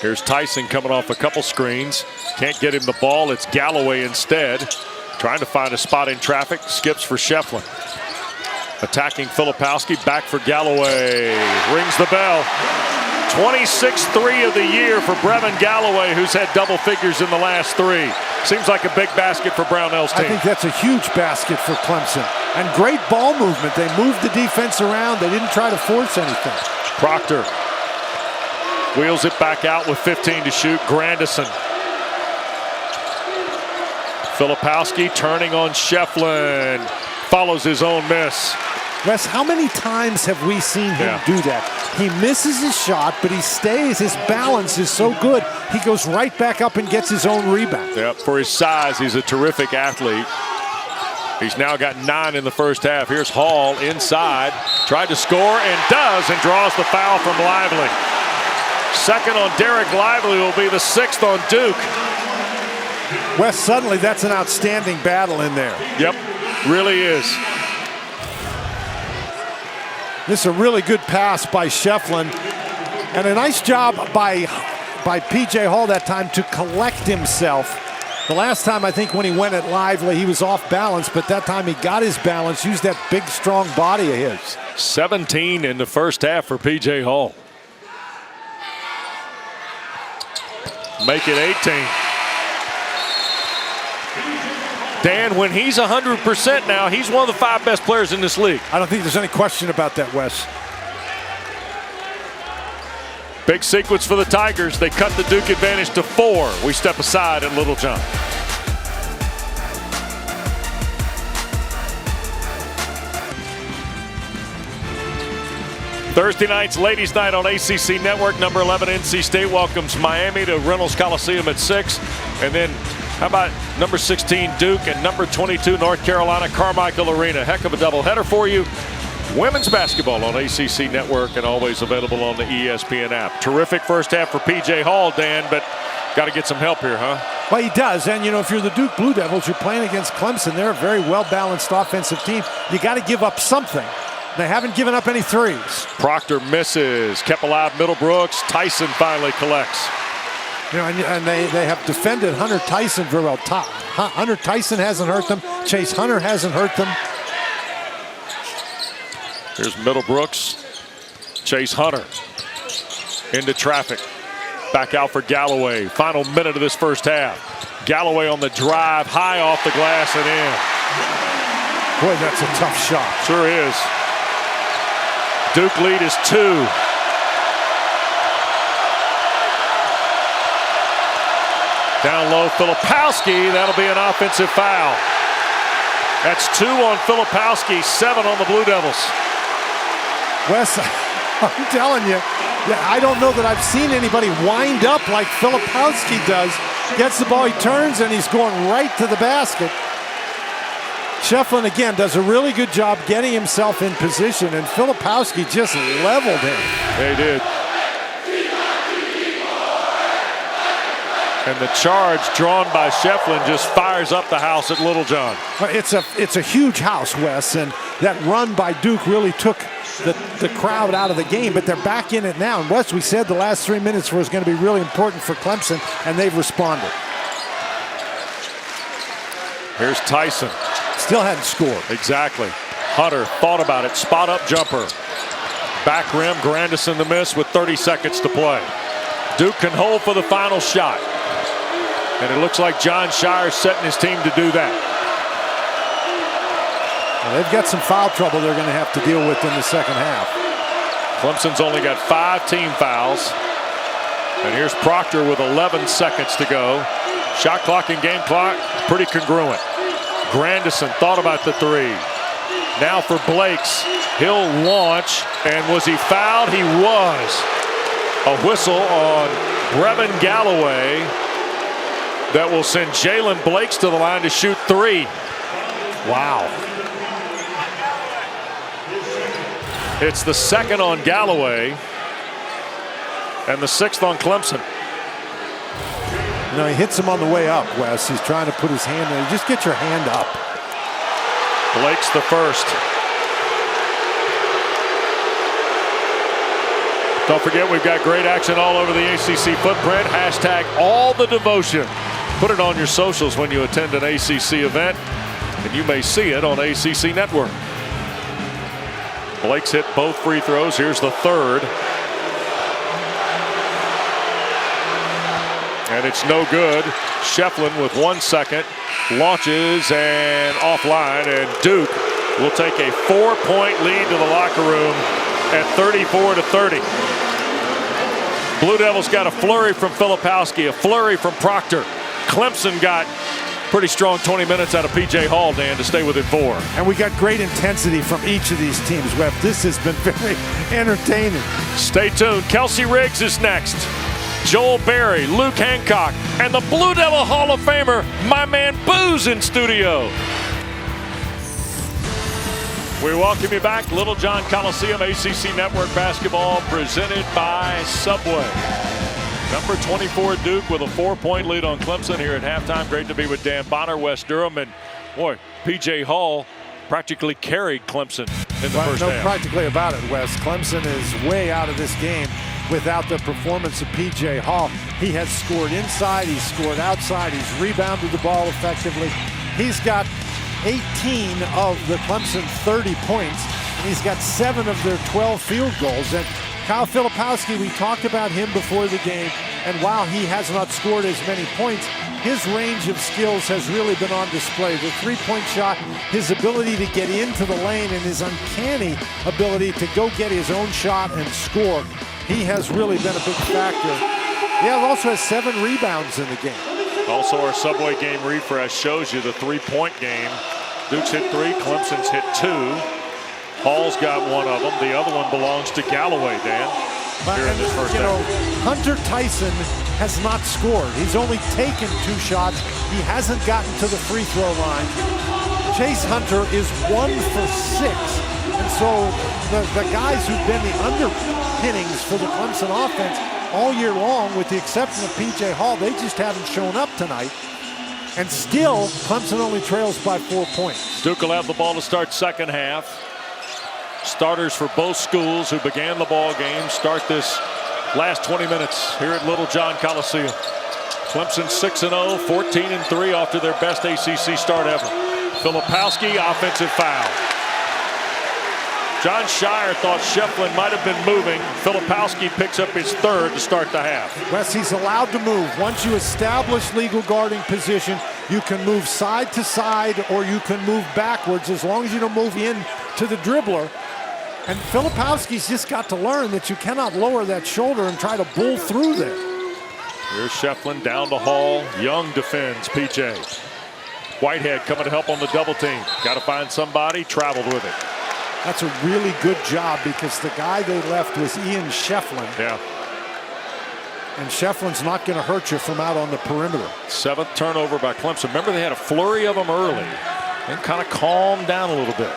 Here's Tyson coming off a couple screens. Can't get him the ball. It's Galloway instead. Trying to find a spot in traffic. Skips for Shefflin. Attacking Filipowski. Back for Galloway. Rings the bell. 26th 3 of the year for Brevin Galloway, who's had double figures in the last 3. Seems like a big basket for Brownell's team. I think that's a huge basket for Clemson. And great ball movement. They moved the defense around. They didn't try to force anything. Proctor wheels it back out with 15 to shoot. Grandison. Filipowski turning on Shefflin. Follows his own miss. Wes, how many times have we seen him do that? He misses his shot, but he stays. His balance is so good. He goes right back up and gets his own rebound. Yep, for his size, he's a terrific athlete. He's now got 9 in the first half. Here's Hall inside. Tried to score and does, and draws the foul from Lively. Second on Derek Lively will be the 6th on Duke. Wes, suddenly that's an outstanding battle in there. Yep, really is. This is a really good pass by Shefflin, and a nice job by P.J. Hall that time to collect himself. The last time, I think, when he went at Lively, he was off balance, but that time he got his balance, used that big, strong body of his. 17 in the first half for P.J. Hall. Make it 18. Dan, when he's 100% now, he's one of the 5 best players in this league. I don't think there's any question about that, Wes. Big sequence for the Tigers. They cut the Duke advantage to 4. We step aside at Littlejohn. Thursday night's ladies' night on ACC Network. Number 11 NC State welcomes Miami to Reynolds Coliseum at 6. And then how about number 16 Duke and number 22 North Carolina Carmichael Arena. Heck of a doubleheader for you. Women's basketball on ACC Network and always available on the ESPN app. Terrific first half for P.J. Hall, Dan, but got to get some help here, huh? Well, he does. And, you know, if you're the Duke Blue Devils, you're playing against Clemson. They're a very well-balanced offensive team. You got to give up something. They haven't given up any threes. Proctor misses. Kept alive Middlebrooks. Tyson finally collects. You know, and they have defended Hunter Tyson very well. Hunter Tyson hasn't hurt them. Chase Hunter hasn't hurt them. Here's Middlebrooks. Chase Hunter into traffic. Back out for Galloway. Final minute of this first half. Galloway on the drive, high off the glass and in. Boy, that's a tough shot. Sure is. Duke lead is 2. Down low, Filipowski. That'll be an offensive foul. That's 2 on Filipowski, 7 on the Blue Devils. Wes, I'm telling you, I don't know that I've seen anybody wind up like Filipowski does. Gets the ball, he turns, and he's going right to the basket. Shefflin, again, does a really good job getting himself in position, and Filipowski just leveled him. They did. And the charge drawn by Shefflin just fires up the house at Littlejohn. It's a huge house, Wes, and that run by Duke really took the crowd out of the game, but they're back in it now. And Wes, we said the last 3 minutes was going to be really important for Clemson, and they've responded. Here's Tyson. Still hadn't scored. Exactly. Hunter thought about it. Spot up jumper. Back rim, Grandison the miss with 30 seconds to play. Duke can hold for the final shot. And it looks like John Shire's setting his team to do that. Well, they've got some foul trouble they're going to have to deal with in the second half. Clemson's only got 5 team fouls. And here's Proctor with 11 seconds to go. Shot clock and game clock pretty congruent. Grandison thought about the 3. Now for Blakes. He'll launch. And was he fouled? He was. A whistle on Brevin Galloway that will send Jalen Blakes to the line to shoot 3. Wow. It's the 2nd on Galloway and the 6th on Clemson. You know, he hits him on the way up, Wes. He's trying to put his hand in. Just get your hand up. Blake's the 1st. Don't forget, we've got great action all over the ACC footprint. Hashtag all the devotion. Put it on your socials when you attend an ACC event, and you may see it on ACC Network. Blake's hit both free throws. Here's the 3rd. And it's no good. Shefflin with 1 second. Launches and offline, and Duke will take a 4-point lead to the locker room at 34-30. Blue Devils got a flurry from Filipowski, a flurry from Proctor. Clemson got pretty strong 20 minutes out of P.J. Hall, Dan, to stay within 4. And we got great intensity from each of these teams, Wes. This has been very entertaining. Stay tuned. Kelsey Riggs is next. Joel Berry, Luke Hancock, and the Blue Devil Hall of Famer, my man Booze, in studio. We welcome you back. Littlejohn Coliseum, ACC Network basketball presented by Subway. Number 24 Duke with a 4-point lead on Clemson here at halftime. Great to be with Dan Bonner, Wes Durham, and boy, P.J. Hall practically carried Clemson in the first no half. Practically about it, Wes. Clemson is way out of this game without the performance of P.J. Hall. He has scored inside, he's scored outside, he's rebounded the ball effectively. He's got 18 of the Clemson 30 points, and he's got 7 of their 12 field goals. And Kyle Filipowski, we talked about him before the game, and while he has not scored as many points, his range of skills has really been on display. The three-point shot, his ability to get into the lane, and his uncanny ability to go get his own shot and score. He has really been a big factor. He also has 7 rebounds in the game. Also, our Subway game refresh shows you the three-point game. Duke's hit 3, Clemson's hit 2. Hall's got 1 of them. The other one belongs to Galloway, Dan, here in this first half. Hunter Tyson has not scored. He's only taken 2 shots. He hasn't gotten to the free throw line. Chase Hunter is 1 for 6. And so the guys who've been the underpinnings for the Clemson offense all year long, with the exception of P.J. Hall, they just haven't shown up tonight. And still, Clemson only trails by 4 points. Duke will have the ball to start second half. Starters for both schools who began the ball game start this last 20 minutes here at Littlejohn Coliseum. Clemson 6-0, 14-3 off to their best ACC start ever. Filipowski, offensive foul. John Shire thought Shefflin might have been moving. Filipowski picks up his 3rd to start the half. Wes, he's allowed to move. Once you establish legal guarding position, you can move side to side or you can move backwards as long as you don't move in to the dribbler. And Filipowski's just got to learn that you cannot lower that shoulder and try to bull through there. Here's Shefflin down to Hall. Young defends P.J. Whitehead coming to help on the double team. Got to find somebody, traveled with it. That's a really good job because the guy they left was Ian Shefflin. Yeah. And Shefflin's not going to hurt you from out on the perimeter. 7th turnover by Clemson. Remember, they had a flurry of them early and kind of calmed down a little bit.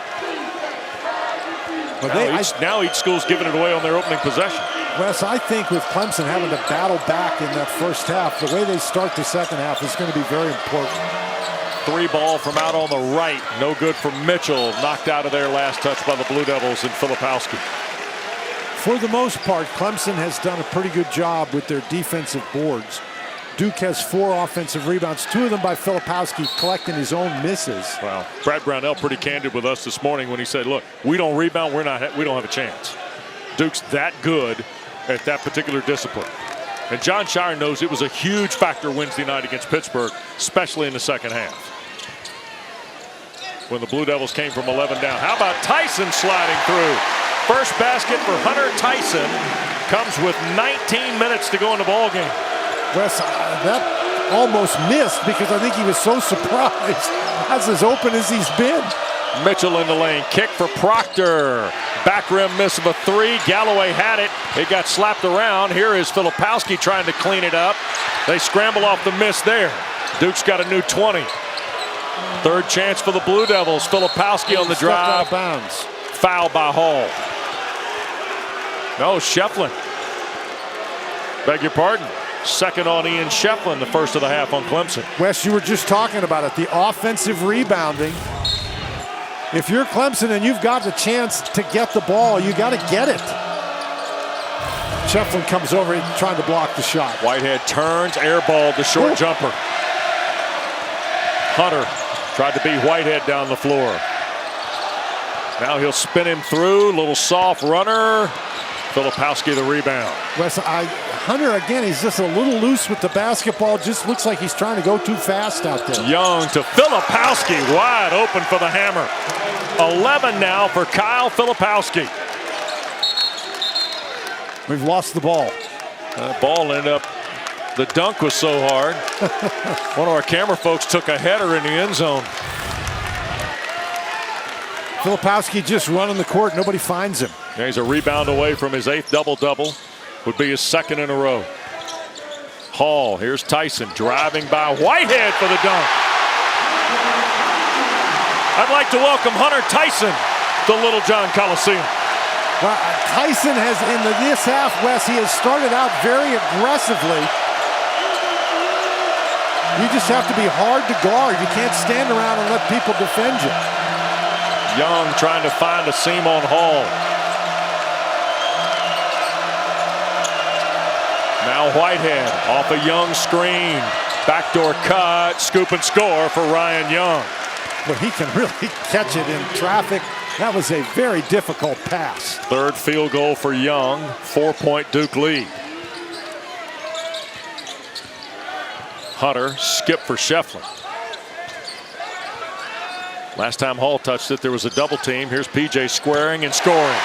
But now each school's giving it away on their opening possession. Wes, I think with Clemson having to battle back in that first half, the way they start the second half is going to be very important. 3 ball from out on the right. No good for Mitchell. Knocked out of there last touch by the Blue Devils and Filipowski. For the most part, Clemson has done a pretty good job with their defensive boards. Duke has 4 offensive rebounds, 2 of them by Filipowski, collecting his own misses. Wow. Brad Brownell pretty candid with us this morning when he said, look, we don't rebound, we don't have a chance. Duke's that good at that particular discipline. And John Shire knows it was a huge factor Wednesday night against Pittsburgh, especially in the second half, when the Blue Devils came from 11 down. How about Tyson sliding through? First basket for Hunter Tyson comes with 19 minutes to go in the ball game. Wes, that almost missed because I think he was so surprised. That's as open as he's been. Mitchell in the lane, kick for Proctor. Back rim miss of a 3. Galloway had it. It got slapped around. Here is Filipowski trying to clean it up. They scramble off the miss there. Duke's got a new 20. 3rd chance for the Blue Devils. Filipowski on the drive. Out of bounds. Foul by Hall. No, Shefflin. Beg your pardon. 2nd on Ian Shefflin, the first of the half on Clemson. Wes, you were just talking about it. The offensive rebounding. If you're Clemson and you've got the chance to get the ball, you got to get it. Shefflin comes over trying to block the shot. Whitehead turns, airballed the short jumper. Hunter tried to beat Whitehead down the floor. Now he'll spin him through, little soft runner. Filipowski the rebound. Wes, Hunter again, he's just a little loose with the basketball. Just looks like he's trying to go too fast out there. Young to Filipowski, wide open for the hammer. 11 now for Kyle Filipowski. We've lost the ball. Ball ended up, the dunk was so hard. One of our camera folks took a header in the end zone. Filipowski just running the court. Nobody finds him. Yeah, he's a rebound away from his 8th double-double. Would be his 2nd in a row. Hall, here's Tyson driving by Whitehead for the dunk. I'd like to welcome Hunter Tyson to Littlejohn Coliseum. Well, Tyson has, in this half, Wes, he has started out very aggressively. You just have to be hard to guard. You can't stand around and let people defend you. Young trying to find a seam on Hall. Now Whitehead off a Young screen. Backdoor cut, scoop and score for Ryan Young. But he can really catch it in traffic. That was a very difficult pass. Third field goal for Young, 4-point Duke lead. Hunter skip for Shefflin. Last time Hall touched it, there was a double team. Here's PJ squaring and scoring.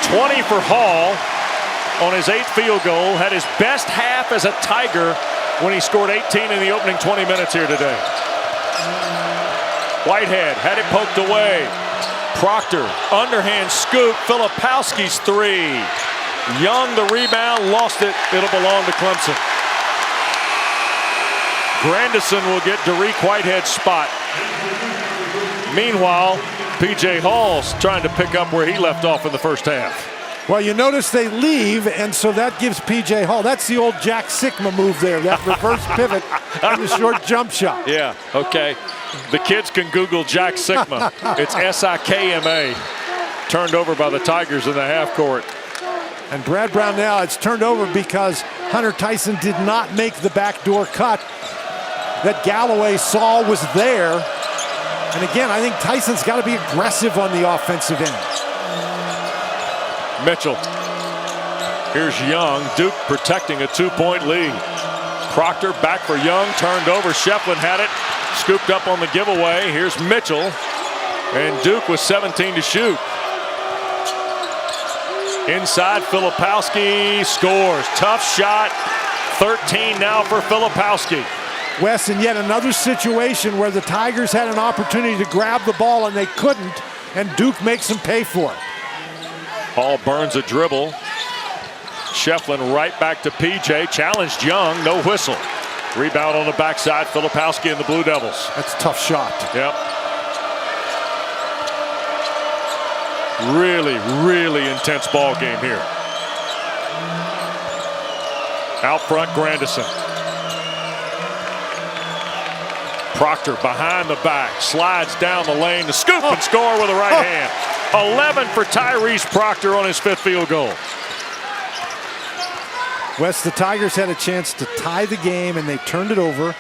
20 for Hall on his 8th field goal. Had his best half as a Tiger when he scored 18 in the opening 20 minutes here today. Whitehead had it poked away. Proctor, underhand scoop. Filipowski's 3. Young the rebound, lost it. It'll belong to Clemson. Grandison will get Derek Whitehead's spot. Meanwhile, PJ Hall's trying to pick up where he left off in the first half. Well, you notice they leave, and so that gives PJ Hall. That's the old Jack Sikma move there, that reverse pivot and the short jump shot. Yeah, okay. The kids can Google Jack Sikma. It's S-I-K-M-A. Turned over by the Tigers in the half court. And Brad Brown now, it's turned over because Hunter Tyson did not make the backdoor cut that Galloway saw was there. And again, I think Tyson's got to be aggressive on the offensive end. Mitchell. Here's Young. Duke protecting a 2-point lead. Proctor back for Young. Turned over. Shefflin had it. Scooped up on the giveaway. Here's Mitchell. And Duke with 17 to shoot. Inside, Filipowski scores. Tough shot. 13 now for Filipowski. Wes, and yet another situation where the Tigers had an opportunity to grab the ball and they couldn't, and Duke makes them pay for it. Hall burns a dribble. Shefflin right back to PJ. Challenged Young, no whistle. Rebound on the backside, Filipowski and the Blue Devils. That's a tough shot. Yep. Really, really intense ball game here. Out front, Grandison. Proctor behind the back, slides down the lane to scoop and score with the right hand. 11 for Tyrese Proctor on his 5th field goal. Wes, the Tigers had a chance to tie the game and they turned it over,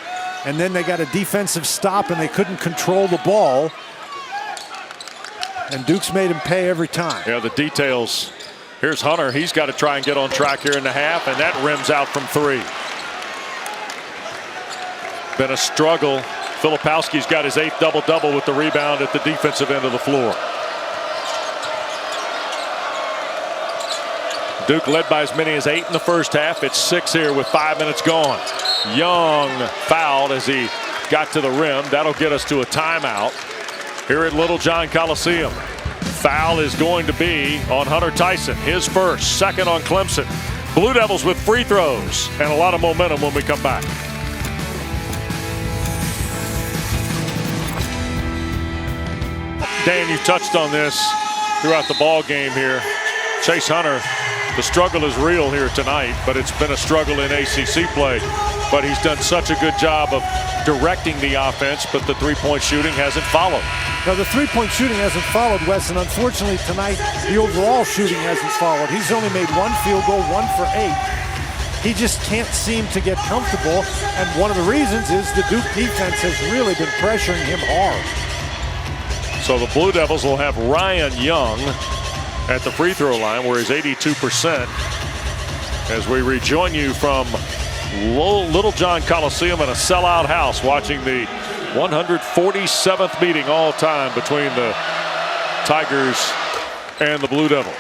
and then they got a defensive stop and they couldn't control the ball. And Duke's made him pay every time. Yeah, the details. Here's Hunter. He's got to try and get on track here in the half, and that rims out from 3. Been a struggle. Filipowski's got his 8th double-double with the rebound at the defensive end of the floor. Duke led by as many as 8 in the first half. It's 6 here with 5 minutes gone. Young fouled as he got to the rim. That'll get us to a timeout here at Littlejohn Coliseum. Foul is going to be on Hunter Tyson. His first, second on Clemson. Blue Devils with free throws and a lot of momentum when we come back. Dan, you touched on this throughout the ball game here. Chase Hunter, the struggle is real here tonight, but it's been a struggle in ACC play. But he's done such a good job of directing the offense, but the three-point shooting hasn't followed. Now, the three-point shooting hasn't followed, Wes, and unfortunately tonight, the overall shooting hasn't followed. He's only made 1 field goal, 1 for 8. He just can't seem to get comfortable, and one of the reasons is the Duke defense has really been pressuring him hard. So the Blue Devils will have Ryan Young at the free throw line, where he's 82%. As we rejoin you from Littlejohn Coliseum in a sellout house, watching the 147th meeting all time between the Tigers and the Blue Devils.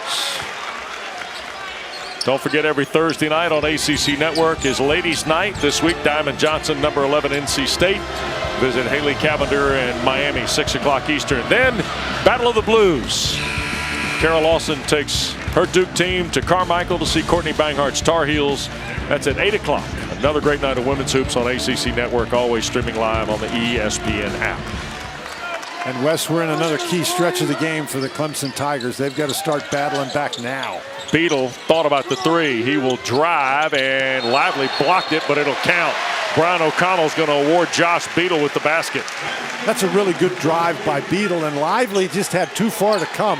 Don't forget, every Thursday night on ACC Network is Ladies Night. This week, Diamond Johnson, number 11, NC State. Visit Haley Cavender in Miami, 6 o'clock Eastern. Then, Battle of the Blues. Carol Lawson takes her Duke team to Carmichael to see Courtney Banghart's Tar Heels. That's at 8 o'clock. Another great night of women's hoops on ACC Network, always streaming live on the ESPN app. And Wes, we're in another key stretch of the game for the Clemson Tigers. They've got to start battling back now. Beadle thought about the three. He will drive, and Lively blocked it, but it'll count. Brian O'Connell's going to award Josh Beadle with the basket. That's a really good drive by Beadle, and Lively just had too far to come.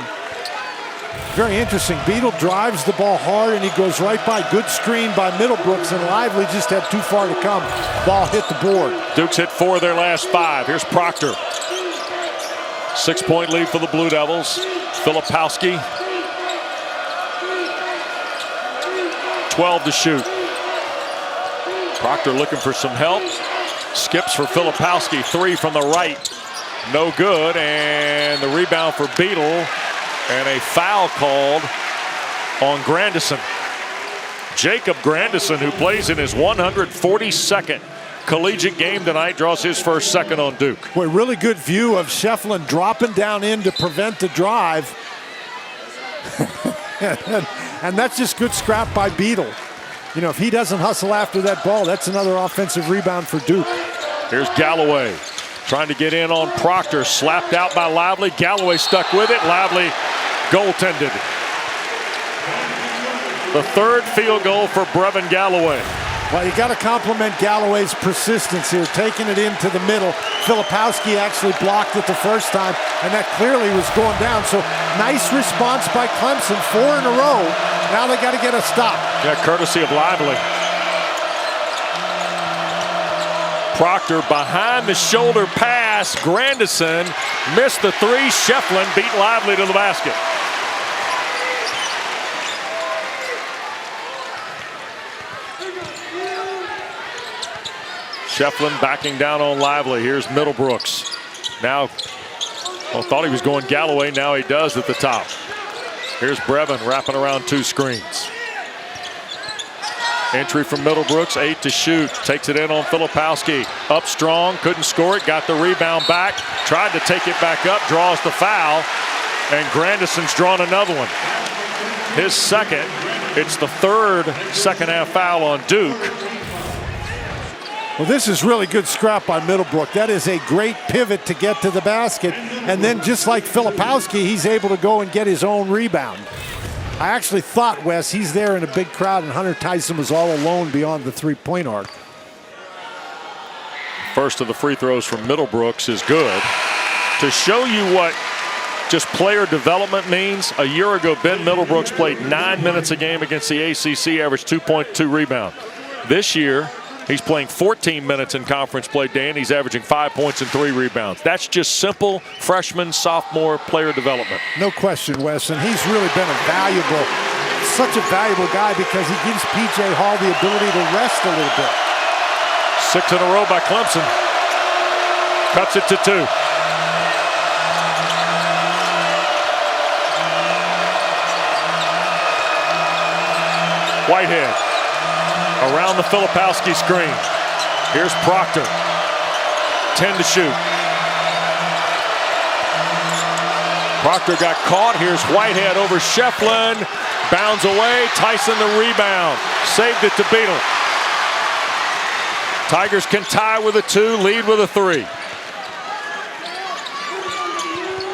Very interesting. Beadle drives the ball hard, and he goes right by. Good screen by Middlebrooks, and Lively just had too far to come. Ball hit the board. Duke's hit 4 of their last 5. Here's Proctor. 6-point lead for the Blue Devils. Filipowski. 12 to shoot. Proctor looking for some help. Skips for Filipowski. 3 from the right. No good. And the rebound for Beadle. And a foul called on Grandison. Jacob Grandison, who plays in his 142nd collegiate game tonight, draws his first second on Duke. Boy, really good view of Shefflin dropping down in to prevent the drive. and that's just good scrap by Beadle. You know, if he doesn't hustle after that ball, that's another offensive rebound for Duke. Here's Galloway trying to get in on Proctor. Slapped out by Lively. Galloway stuck with it. Lively goaltended. The third field goal for Brevin Galloway. Well, you got to compliment Galloway's persistence here, taking it into the middle. Filipowski actually blocked it the first time, and that clearly was going down. So nice response by Clemson, 4 in a row. Now they got to get a stop. Yeah, courtesy of Lively. Proctor behind the shoulder pass. Grandison missed the 3. Shefflin beat Lively to the basket. Shefflin backing down on Lively. Here's Middlebrooks. Now, well, thought he was going Galloway. Now he does at the top. Here's Brevin wrapping around 2 screens. Entry from Middlebrooks, 8 to shoot. Takes it in on Filipowski. Up strong, couldn't score it. Got the rebound back. Tried to take it back up, draws the foul. And Grandison's drawn another one. His second. It's the 3rd second-half foul on Duke. Well, this is really good scrap by Middlebrook. That is a great pivot to get to the basket. And then just like Filipowski, he's able to go and get his own rebound. I actually thought, Wes, he's there in a big crowd and Hunter Tyson was all alone beyond the 3-point arc. First of the free throws from Middlebrooks is good. To show you what just player development means, a year ago, Ben Middlebrooks played 9 minutes a game against the ACC, averaged 2.2 rebound. This year, he's playing 14 minutes in conference play, Dan. He's averaging 5 points and 3 rebounds. That's just simple freshman, sophomore player development. No question, Wes, and he's really been such a valuable guy because he gives P.J. Hall the ability to rest a little bit. 6 in a row by Clemson. Cuts it to 2. Whitehead around the Filipowski screen. Here's Proctor. 10 to shoot. Proctor got caught. Here's Whitehead over Shefflin. Bounds away. Tyson the rebound. Saved it to Beadle. Tigers can tie with a 2, lead with a 3.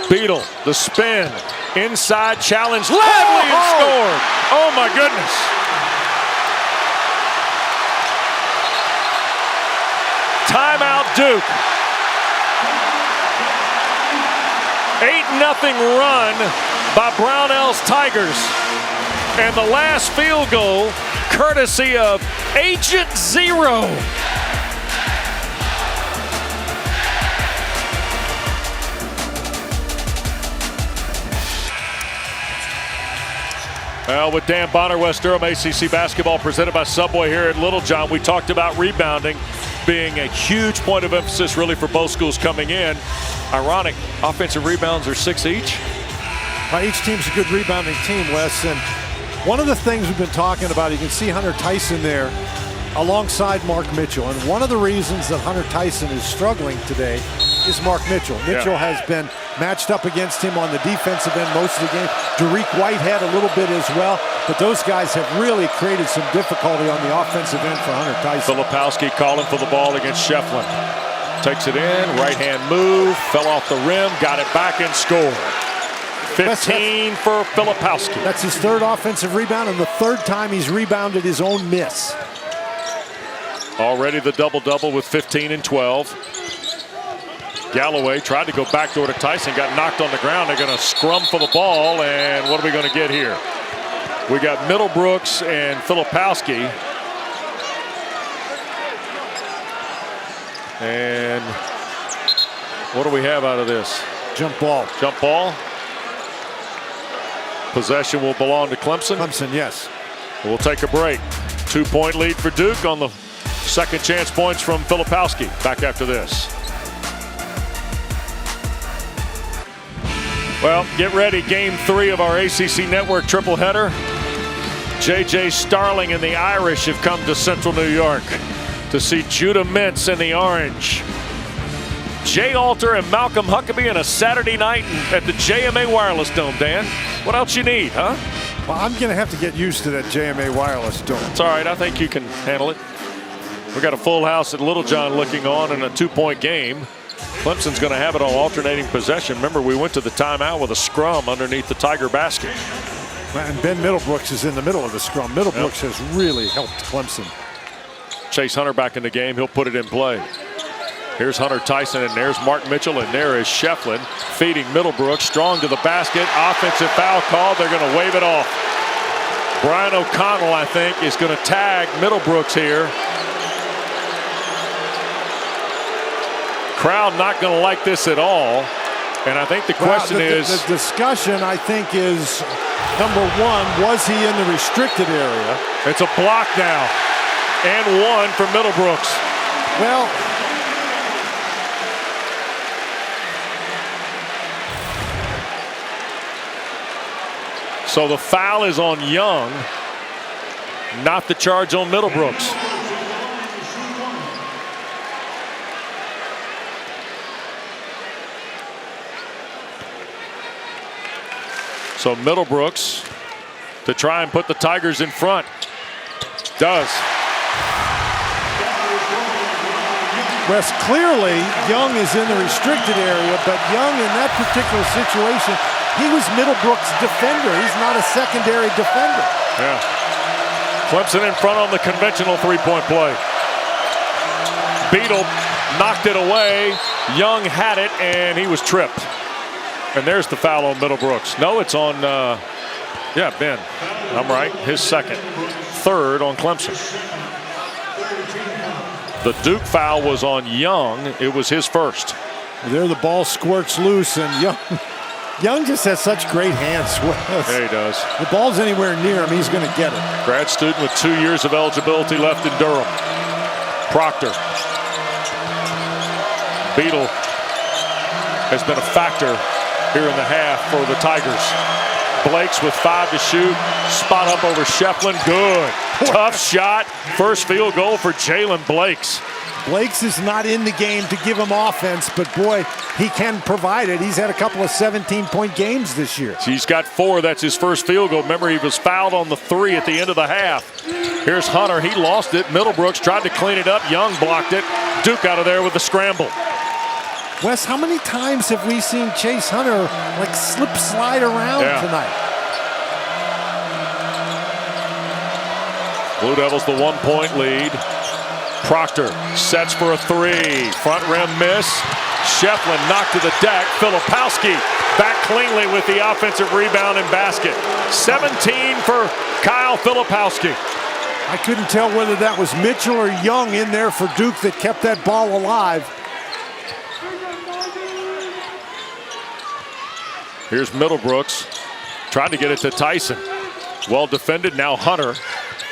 Beadle, the spin. Inside challenge. Lively and scored. Oh my goodness. Timeout Duke. 8-0 run by Brownell's Tigers. And the last field goal, courtesy of Agent Zero. Well, with Dan Bonner, West Durham, ACC basketball presented by Subway here at Littlejohn. We talked about rebounding being a huge point of emphasis really for both schools coming in. Ironic, offensive rebounds are 6 each. Each team's a good rebounding team, Wes. And one of the things we've been talking about, you can see Hunter Tyson there alongside Mark Mitchell. And one of the reasons that Hunter Tyson is struggling today is Mark Mitchell. Mitchell has been matched up against him on the defensive end most of the game. Derek Whitehead a little bit as well. But those guys have really created some difficulty on the offensive end for Hunter Tyson. Filipowski calling for the ball against Shefflin. Takes it in, right-hand move, fell off the rim, got it back and scored. 15 for Filipowski. That's his 3rd offensive rebound and the 3rd time he's rebounded his own miss. Already the double-double with 15 and 12. Galloway tried to go backdoor to Tyson, got knocked on the ground. They're going to scrum for the ball, and what are we going to get here? We got Middlebrooks and Filipowski. And what do we have out of this? Jump ball. Jump ball. Possession will belong to Clemson. Clemson, yes. We'll take a break. 2-point lead for Duke on the second chance points from Filipowski. Back after this. Well, get ready. Game 3 of our ACC Network triple header. J.J. Starling and the Irish have come to Central New York to see Judah Mintz in the orange. Jay Alter and Malcolm Huckabee on a Saturday night at the JMA Wireless Dome. Dan, what else you need, huh? Well, I'm going to have to get used to that JMA Wireless Dome. It's all right. I think you can handle it. We got a full house at Littlejohn looking on in a 2-point game. Clemson's going to have it on alternating possession. Remember, we went to the timeout with a scrum underneath the Tiger basket. And Ben Middlebrooks is in the middle of the scrum. Middlebrooks has really helped Clemson. Chase Hunter back in the game. He'll put it in play. Here's Hunter Tyson, and there's Mark Mitchell, and there is Shefflin feeding Middlebrooks. Strong to the basket. Offensive foul call. They're going to wave it off. Brian O'Connell, I think, is going to tag Middlebrooks here. Crowd not going to like this at all. And I think the question is... The discussion, I think, is, number one, was he in the restricted area? It's a block now. And one for Middlebrooks. Well... So the foul is on Young, not the charge on Middlebrooks. So Middlebrooks to try and put the Tigers in front. Does. Wes, clearly Young is in the restricted area, but Young in that particular situation, he was Middlebrooks' defender. He's not a secondary defender. Yeah. Clemson in front on the conventional three-point play. Beadle knocked it away. Young had it, and he was tripped. And there's the foul on Middlebrooks. No, it's on, Ben. I'm right. His second. Third on Clemson. The Duke foul was on Young. It was his first. There the ball squirts loose, and Young just has such great hands. Yeah, he does. The ball's anywhere near him, he's going to get it. Grad student with 2 years of eligibility left in Durham. Proctor. Beadle has been a factor here in the half for the Tigers. Blakes with 5 to shoot. Spot up over Shefflin. Good. Tough shot. First field goal for Jalen Blakes. Blakes is not in the game to give him offense, but boy, he can provide it. He's had a couple of 17-point games this year. He's got 4. That's his first field goal. Remember, he was fouled on the 3 at the end of the half. Here's Hunter. He lost it. Middlebrooks tried to clean it up. Young blocked it. Duke out of there with the scramble. Wes, how many times have we seen Chase Hunter like slip slide around tonight? Blue Devils the 1-point lead. Proctor sets for a 3. Front rim miss. Shefflin knocked to the deck. Filipowski back cleanly with the offensive rebound and basket. 17 for Kyle Filipowski. I couldn't tell whether that was Mitchell or Young in there for Duke that kept that ball alive. Here's Middlebrooks. Tried to get it to Tyson. Well defended. Now Hunter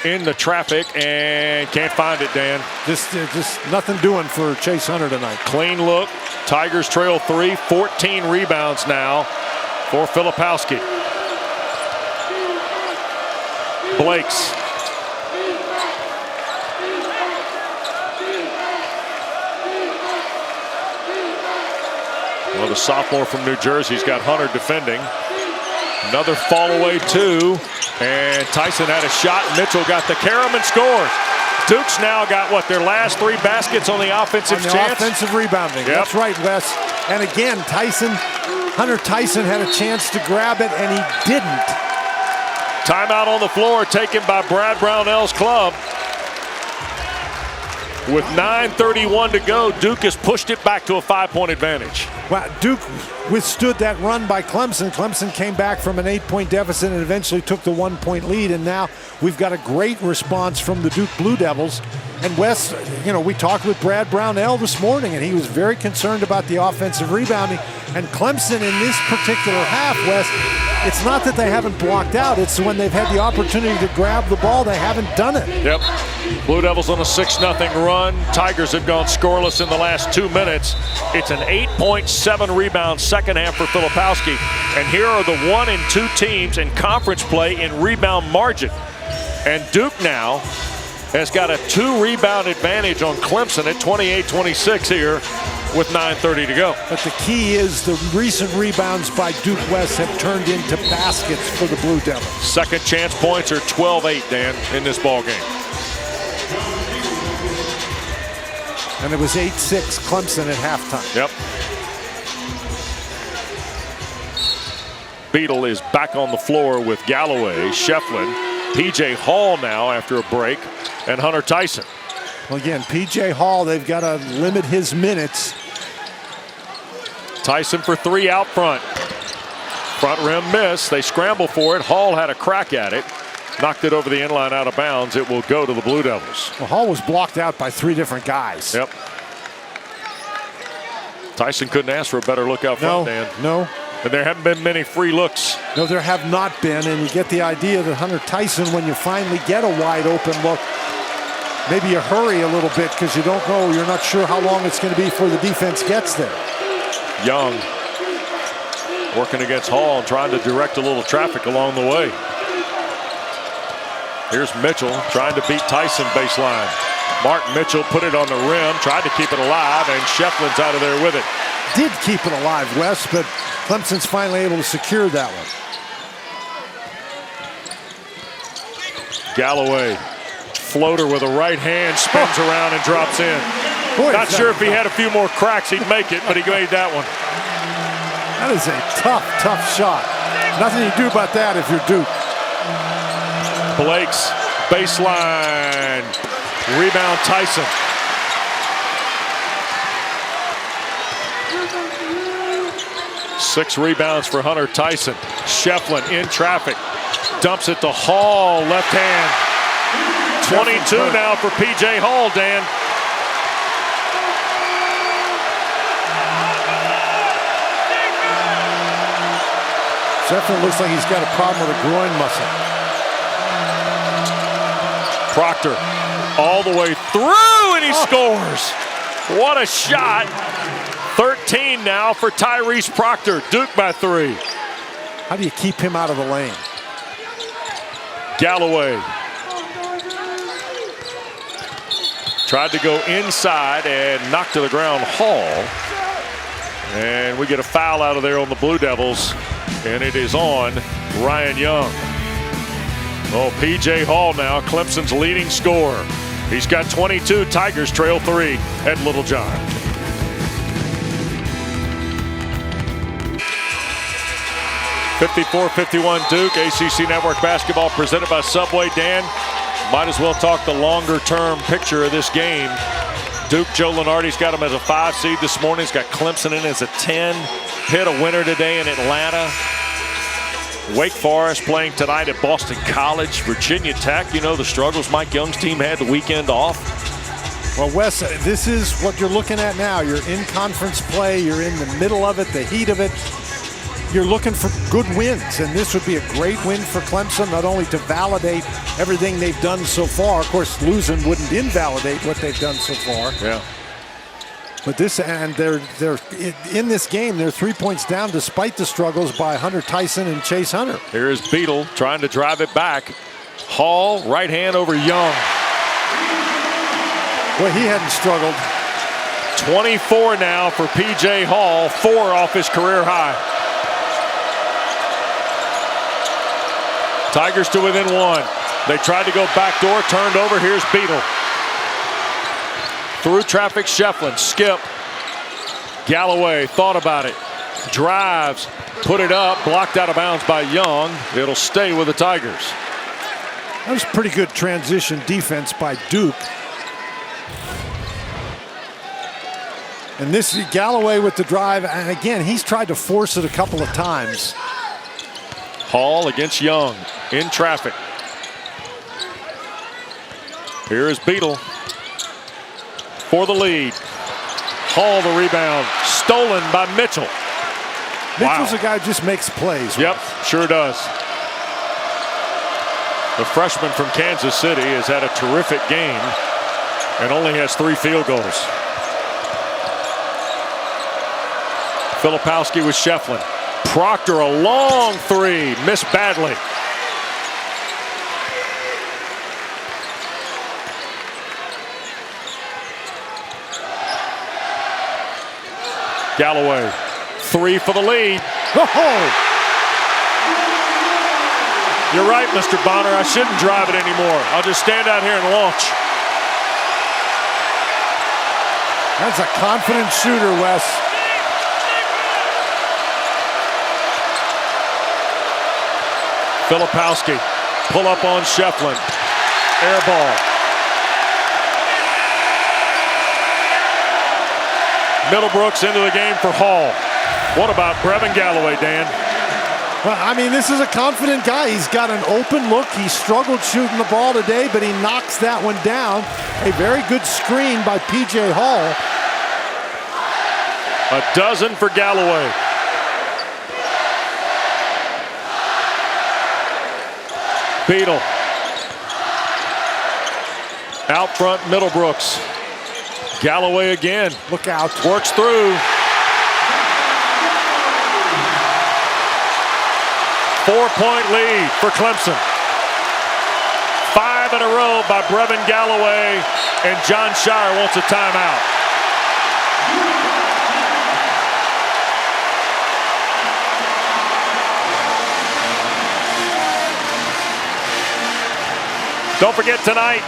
in the traffic and can't find it, Dan. Just nothing doing for Chase Hunter tonight. Clean look. Tigers trail 3. 14 rebounds now for Filipowski. Blakes. Well, the sophomore from New Jersey's got Hunter defending. Another fall away, too. And Tyson had a shot. Mitchell got the carom and scores. Duke's now got, what, their last 3 baskets on the offensive chance? Offensive rebounding. Yep. That's right, Wes. And again, Hunter Tyson had a chance to grab it, and he didn't. Timeout on the floor taken by Brad Brownell's club. With 9:31 to go, Duke has pushed it back to a 5-point advantage. Well, Duke withstood that run by Clemson. Clemson came back from an 8-point deficit and eventually took the 1-point lead. And now we've got a great response from the Duke Blue Devils. And Wes, you know, we talked with Brad Brownell this morning, and he was very concerned about the offensive rebounding. And Clemson in this particular half, Wes, it's not that they haven't blocked out. It's when they've had the opportunity to grab the ball, they haven't done it. Yep. Blue Devils on a 6-0 run. Tigers have gone scoreless in the last 2 minutes. It's an 8.7 rebound second half for Filipowski. And here are the 1 and 2 teams in conference play in rebound margin. And Duke now has got a 2-rebound advantage on Clemson at 28-26 here with 9:30 to go. But the key is the recent rebounds by Duke West have turned into baskets for the Blue Devils. Second chance points are 12-8, Dan, in this ball game. And it was 8-6 Clemson at halftime. Yep. Beadle is back on the floor with Galloway, Shefflin, P.J. Hall now after a break, and Hunter Tyson. Well, again, P.J. Hall, they've got to limit his minutes. Tyson for 3 out front. Front rim miss. They scramble for it. Hall had a crack at it. Knocked it over the inline out of bounds. It will go to the Blue Devils. Well, Hall was blocked out by 3 different guys. Yep. Tyson couldn't ask for a better look out front, Dan. No. And there haven't been many free looks. No, there have not been. And you get the idea that Hunter Tyson, when you finally get a wide open look, maybe you hurry a little bit because you don't know, you're not sure how long it's going to be before the defense gets there. Young working against Hall and trying to direct a little traffic along the way. Here's Mitchell trying to beat Tyson baseline. Mark Mitchell put it on the rim, tried to keep it alive, and Shefflin's out of there with it. Did keep it alive, Wes, but Clemson's finally able to secure that one. Galloway, floater with a right hand, spins around and drops in. Boy, not sure if he had a few more cracks, he'd make it, but he made that one. That is a tough, tough shot. Nothing you do about that if you're Duke. Blake's baseline. Rebound Tyson. Six rebounds for Hunter Tyson. Shefflin in traffic. Dumps it to Hall, left hand. 22 now for P.J. Hall, Dan. Shefflin looks like he's got a problem with a groin muscle. Proctor all the way through, and he scores. What a shot. 13 now for Tyrese Proctor. Duke by 3. How do you keep him out of the lane? Galloway tried to go inside and knocked to the ground Hall. And we get a foul out of there on the Blue Devils, and it is on Ryan Young. Oh, P.J. Hall now, Clemson's leading scorer. He's got 22. Tigers trail 3 at Littlejohn. (54-51) Duke. ACC Network basketball presented by Subway. Dan, might as well talk the longer-term picture of this game. Duke, Joe Lunardi's got him as a 5 seed this morning. He's got Clemson in as a 10. Hit a winner today in Atlanta. Wake Forest playing tonight at Boston College. Virginia Tech, you know the struggles Mike Young's team had the weekend off. Well, Wes, this is what you're looking at now. You're in conference play. You're in the middle of it, the heat of it. You're looking for good wins, and this would be a great win for Clemson, not only to validate everything they've done so far. Of course, losing wouldn't invalidate what they've done so far. Yeah. But this, and they're in this game, they're 3 points down despite the struggles by Hunter Tyson and Chase Hunter. Here is Beadle trying to drive it back. Hall, right hand over Young. Well, he hadn't struggled. 24 now for P.J. Hall, 4 off his career high. Tigers to within 1. They tried to go backdoor, turned over. Here's Beadle. Through traffic, Shefflin, skip. Galloway thought about it. Drives, put it up, blocked out of bounds by Young. It'll stay with the Tigers. That was pretty good transition defense by Duke. And this is Galloway with the drive. And again, he's tried to force it a couple of times. Hall against Young in traffic. Here is Beadle for the lead. Hall the rebound. Stolen by Mitchell. Mitchell's a guy who just makes plays. Yep, sure does. The freshman from Kansas City has had a terrific game and only has 3 field goals. Filipowski with Shefflin. Proctor, a long 3, missed badly. Galloway, 3 for the lead. Oh! You're right, Mr. Bonner. I shouldn't drive it anymore. I'll just stand out here and launch. That's a confident shooter, Wes. Filipowski, pull up on Shefflin. Air ball. Middlebrooks into the game for Hall. What about Brevin Galloway, Dan? Well, I mean, this is a confident guy. He's got an open look. He struggled shooting the ball today, but he knocks that one down. A very good screen by P.J. Hall. A dozen for Galloway. Beadle. Out front, Middlebrooks. Galloway again. Look out. Works through. 4-point lead for Clemson. 5 in a row by Brevin Galloway, and John Shire wants a timeout. Don't forget tonight,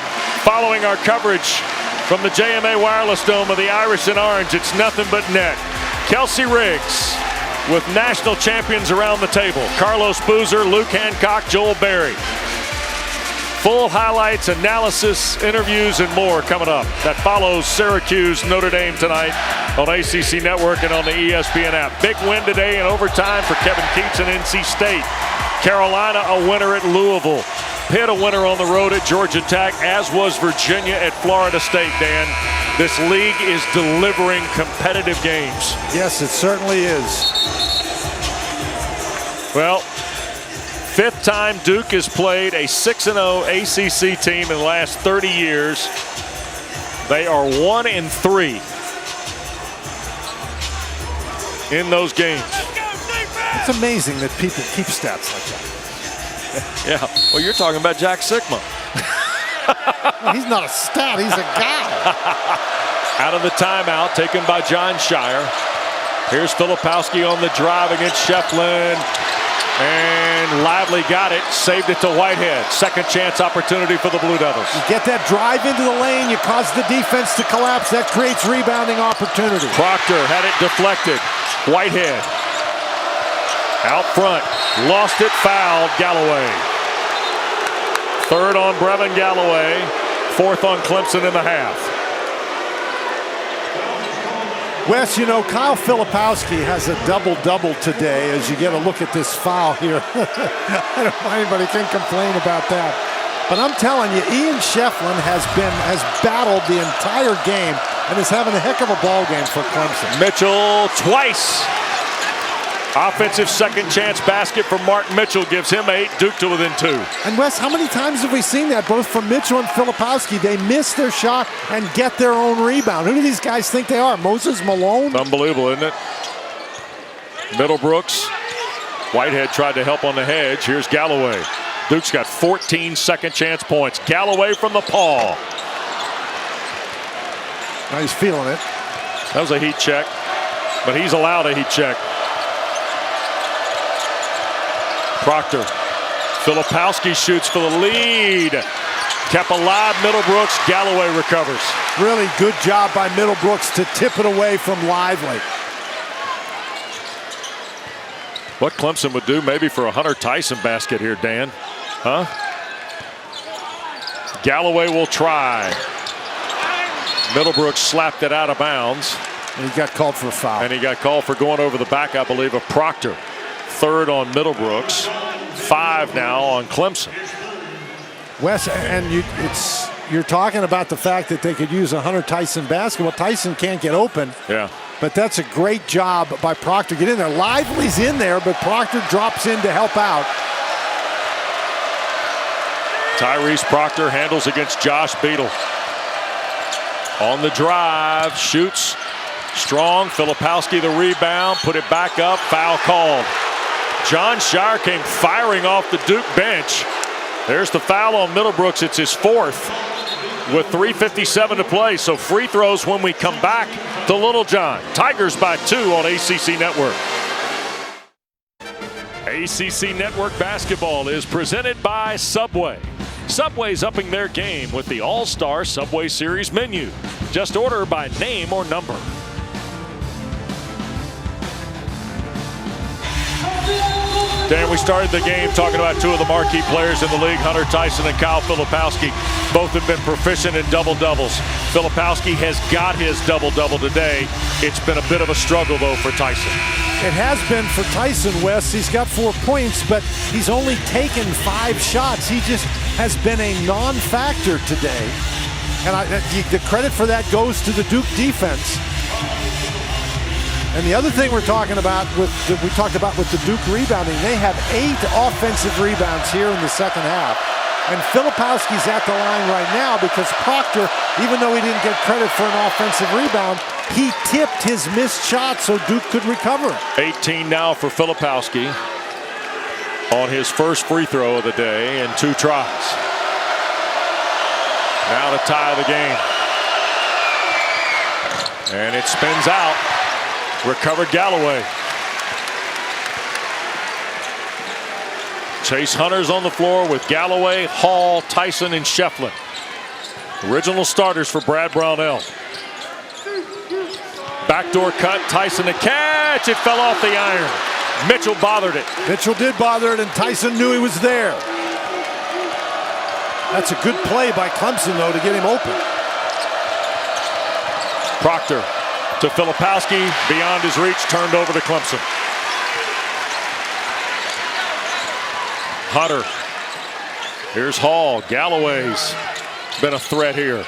following our coverage from the JMA Wireless Dome of the Irish and Orange, it's nothing but net. Kelsey Riggs with national champions around the table. Carlos Boozer, Luke Hancock, Joel Berry. Full highlights, analysis, interviews, and more coming up. That follows Syracuse, Notre Dame tonight on ACC Network and on the ESPN app. Big win today in overtime for Kevin Keats and NC State. Carolina a winner at Louisville. Pitt a winner on the road at Georgia Tech, as was Virginia at Florida State, Dan. This league is delivering competitive games. Yes, it certainly is. Well, 5th time Duke has played a 6-0 ACC team in the last 30 years. They are 1-3 in those games. It's amazing that people keep stats like that. Yeah, well, you're talking about Jack Sikma. Well, he's not a stat, he's a guy. Out of the timeout taken by John Shire. Here's Filipowski on the drive against Shefflin. And Lively got it, saved it to Whitehead. Second chance opportunity for the Blue Devils. You get that drive into the lane, you cause the defense to collapse, that creates rebounding opportunity. Proctor had it deflected. Whitehead out front, lost it, fouled Galloway. 3rd on Brevin Galloway, 4th on Clemson in the half. Wes, you know, Kyle Filipowski has a double-double today as you get a look at this foul here. I don't know if anybody can complain about that. But I'm telling you, Ian Shefflin has battled the entire game and is having a heck of a ball game for Clemson. Mitchell twice. Offensive second chance basket from Mark Mitchell gives him 8, Duke to within 2. And Wes, how many times have we seen that both from Mitchell and Filipowski? They miss their shot and get their own rebound. Who do these guys think they are? Moses Malone? Unbelievable, isn't it? Middlebrooks. Whitehead tried to help on the hedge. Here's Galloway. Duke's got 14 second chance points. Galloway from the paw. Now he's feeling it. That was a heat check, but he's allowed a heat check. Proctor. Filipowski shoots for the lead. Kept alive, Middlebrooks. Galloway recovers. Really good job by Middlebrooks to tip it away from Lively. What Clemson would do maybe for a Hunter Tyson basket here, Dan. Huh? Galloway will try. Middlebrooks slapped it out of bounds. And he got called for a foul. And he got called for going over the back, I believe, of Proctor. 3rd on Middlebrooks. 5 now on Clemson. Wes, and you're talking about the fact that they could use a Hunter Tyson basketball. Tyson can't get open. Yeah. But that's a great job by Proctor. Get in there. Lively's in there, but Proctor drops in to help out. Tyrese Proctor handles against Josh Beadle. On the drive, shoots. Strong. Filipowski the rebound. Put it back up. Foul called. John Shire came firing off the Duke bench. There's the foul on Middlebrooks. It's his 4th with 3:57 to play. So free throws when we come back to Littlejohn. Tigers by 2 on ACC Network. ACC Network basketball is presented by Subway. Subway's upping their game with the All-Star Subway Series menu. Just order by name or number. Dan, we started the game talking about 2 of the marquee players in the league, Hunter Tyson and Kyle Filipowski. Both have been proficient in double-doubles. Filipowski has got his double-double today. It's been a bit of a struggle, though, for Tyson. It has been for Tyson, Wes. He's got 4 points, but he's only taken 5 shots. He just has been a non-factor today. And the credit for that goes to the Duke defense. And the other thing we talked about with the Duke rebounding, they have 8 offensive rebounds here in the second half. And Filipowski's at the line right now because Proctor, even though he didn't get credit for an offensive rebound, he tipped his missed shot so Duke could recover. 18 now for Filipowski on his first free throw of the day and 2 tries. Now to tie the game. And it spins out. Recovered Galloway. Chase Hunter's on the floor with Galloway, Hall, Tyson, and Shefflin. Original starters for Brad Brownell. Backdoor cut, Tyson to catch. It fell off the iron. Mitchell bothered it. Mitchell did bother it, and Tyson knew he was there. That's a good play by Clemson, though, to get him open. Proctor to Filipowski, beyond his reach, turned over to Clemson. Hunter. Here's Hall. Galloway's been a threat here.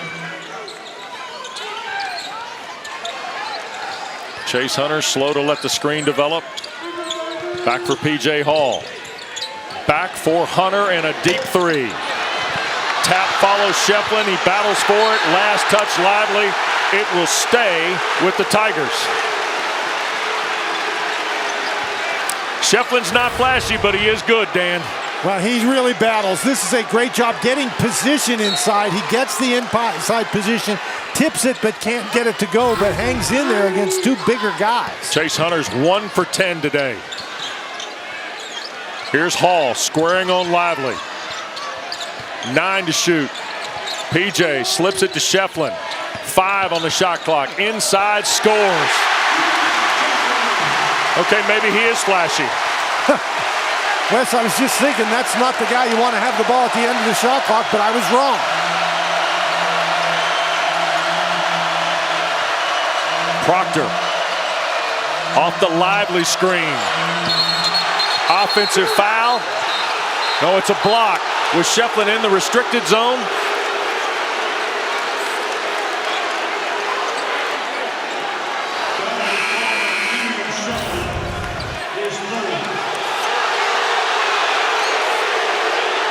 Chase Hunter slow to let the screen develop. Back for P.J. Hall. Back for Hunter and a deep 3. Tap follows Shefflin. He battles for it. Last touch Lively. It will stay with the Tigers. Shefflin's not flashy, but he is good, Dan. Well, he really battles. This is a great job getting position inside. He gets the inside position, tips it, but can't get it to go, but hangs in there against 2 bigger guys. Chase Hunter's 1 for 10 today. Here's Hall squaring on Lively. 9 to shoot. PJ slips it to Shefflin. 5 on the shot clock. Inside, scores. Okay, maybe he is flashy. Wes, I was just thinking that's not the guy you want to have the ball at the end of the shot clock, but I was wrong. Proctor off the Lively screen. Offensive foul. No, it's a block with Shefflin in the restricted zone.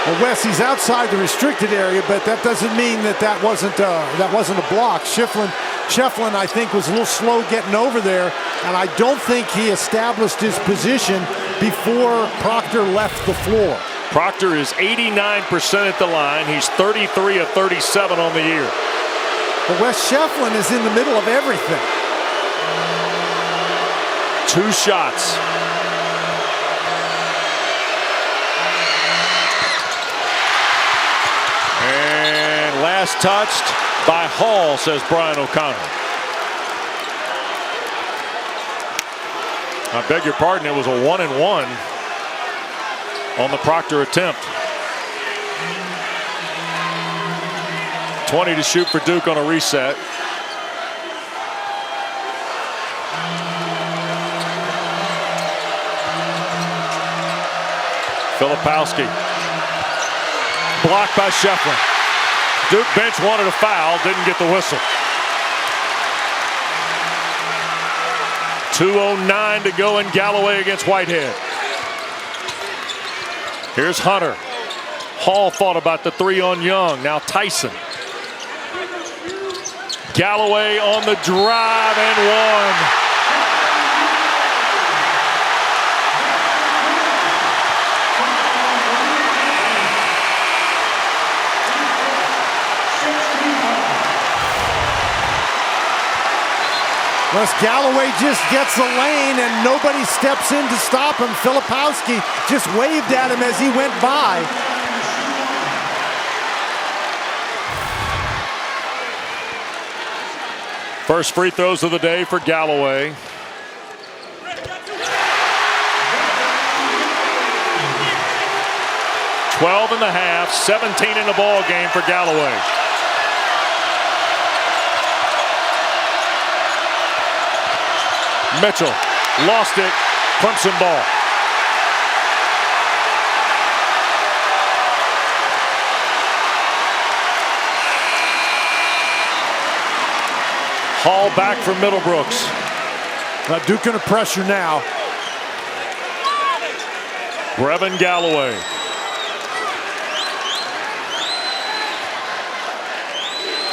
Well, Wes, he's outside the restricted area, but that doesn't mean that wasn't a block. Shefflin, I think, was a little slow getting over there, and I don't think he established his position before Proctor left the floor. Proctor is 89% at the line. He's 33 of 37 on the year. But Wes, Shefflin is in the middle of everything. 2 shots. And last touched by Hall, says Brian O'Connor. I beg your pardon, it was a 1-and-1 on the Proctor attempt. 20 to shoot for Duke on a reset. Filipowski. Blocked by Shefflin. Duke bench wanted a foul, didn't get the whistle. 2:09 to go in Galloway against Whitehead. Here's Hunter. Hall thought about the three on Young. Now Tyson. Galloway on the drive and one. Wes Galloway just gets the lane and nobody steps in to stop him. Filipowski just waved at him as he went by. First free throws of the day for Galloway. $12 and a half, 17 in the ball game for Galloway. Mitchell lost it. Clemson ball. Hall back for Middlebrooks. Now Duke gonna pressure now. Brevin Galloway.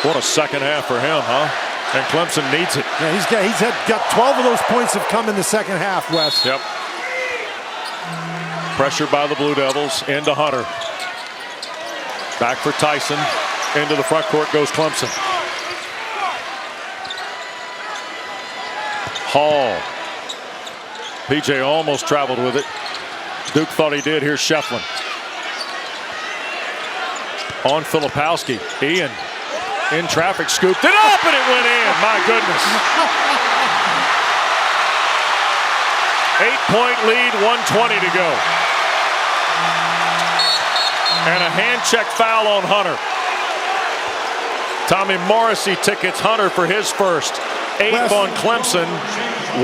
What a second half for him, huh? And Clemson needs it. Yeah, he's got 12 of those points have come in the second half, Wes. Yep. Pressure by the Blue Devils into Hunter. Back for Tyson. Into the front court goes Clemson. Hall. PJ almost traveled with it. Duke thought he did. Here's Shefflin. On Filipowski. Ian. In traffic, scooped it up, and it went in. My goodness. 8-point lead, 1:20 to go. And a hand check foul on Hunter. Tommy Morrissey tickets Hunter for his first. 8th on Clemson.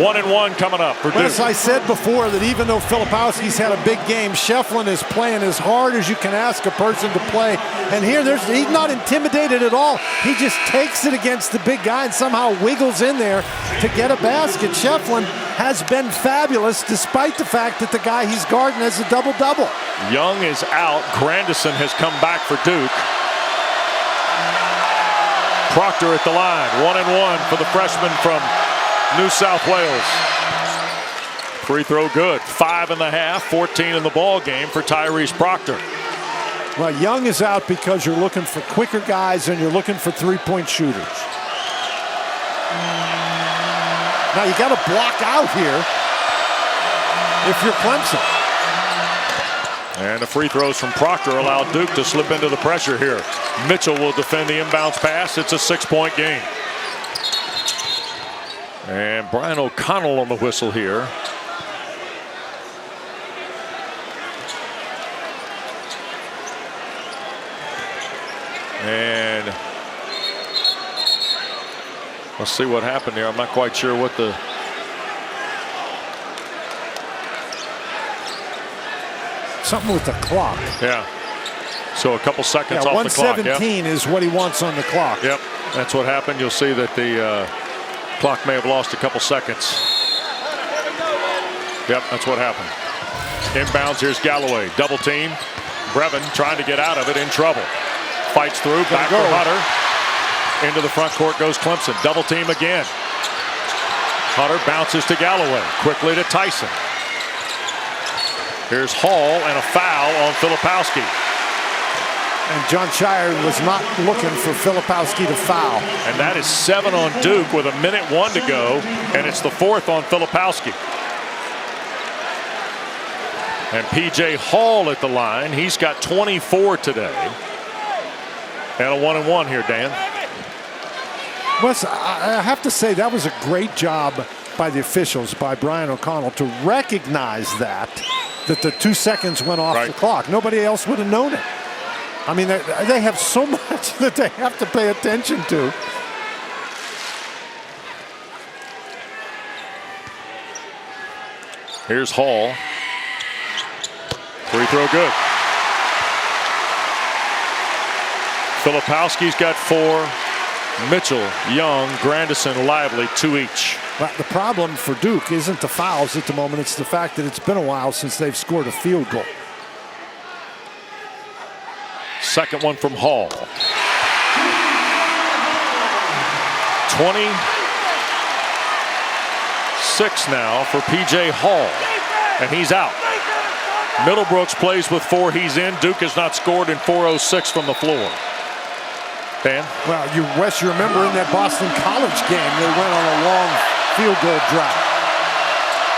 1-1 coming up for Duke. As I said before, that even though Filipowski's had a big game, Shefflin is playing as hard as you can ask a person to play. And here, he's not intimidated at all. He just takes it against the big guy and somehow wiggles in there to get a basket. Shefflin has been fabulous despite the fact that the guy he's guarding has a double-double. Young is out. Grandison has come back for Duke. Proctor at the line. 1-1 for the freshman from New South Wales. Free throw good. 5.5, 14 in the ball game for Tyrese Proctor. Well, Young is out because you're looking for quicker guys and you're looking for three-point shooters. Now you got to block out here if you're Clemson. And the free throws from Proctor allow Duke to slip into the pressure here. Mitchell will defend the inbounds pass. It's a 6-point game. And Brian O'Connell on the whistle here. And let's see what happened there. I'm not quite sure what the... Something with the clock. Yeah. So a couple seconds off the clock. 1:17 is what he wants on the clock. Yep. That's what happened. You'll see that the clock may have lost a couple seconds. Yep, that's what happened. Inbounds, here's Galloway. Double team. Brevin trying to get out of it, in trouble. Fights through, back for Hunter. Into the front court goes Clemson. Double team again. Hunter bounces to Galloway. Quickly to Tyson. Here's Hall and a foul on Filipowski. And John Shire was not looking for Filipowski to foul. And that is 7 on Duke with 1:01 to go. And it's the 4th on Filipowski. And P.J. Hall at the line. He's got 24 today. And a 1-1 here, Dan. Wes, I have to say that was a great job by the officials, by Brian O'Connell, to recognize that the 2 seconds went off the clock. Nobody else would have known it. I mean, they have so much that they have to pay attention to. Here's Hall. Free throw good. Filipowski's got 4. Mitchell, Young, Grandison, Lively, 2 each. But the problem for Duke isn't the fouls at the moment. It's the fact that it's been a while since they've scored a field goal. Second one from Hall. 26 now for P.J. Hall, and he's out. Middlebrooks plays with 4. He's in. Duke has not scored in 4:06 from the floor. Dan? Well, Wes, you remember in that Boston College game, they went on a long field goal drought.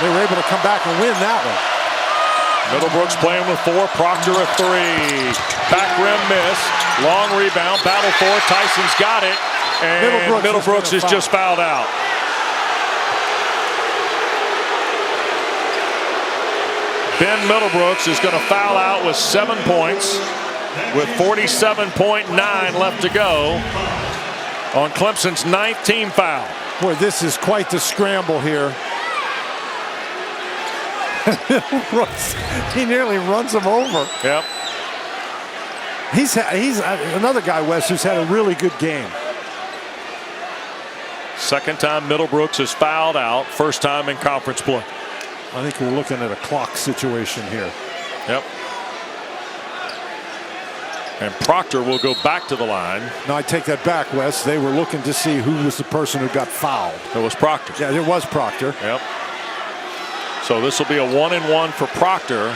They were able to come back and win that one. Middlebrooks playing with 4. Proctor a 3. Back rim miss. Long rebound. Battle for it. Tyson's got it. And Middlebrooks is just fouled out. Ben Middlebrooks is going to foul out with 7 points with 47.9 left to go on Clemson's 9th team foul. Boy, this is quite the scramble here. He nearly runs him over. Yep. He's another guy, Wes, who's had a really good game. Second time Middlebrooks is fouled out. First time in conference play. I think we're looking at a clock situation here. Yep. And Proctor will go back to the line. No, I take that back, Wes. They were looking to see who was the person who got fouled. It was Proctor. Yeah, it was Proctor. Yep. So this will be a 1-and-1 for Proctor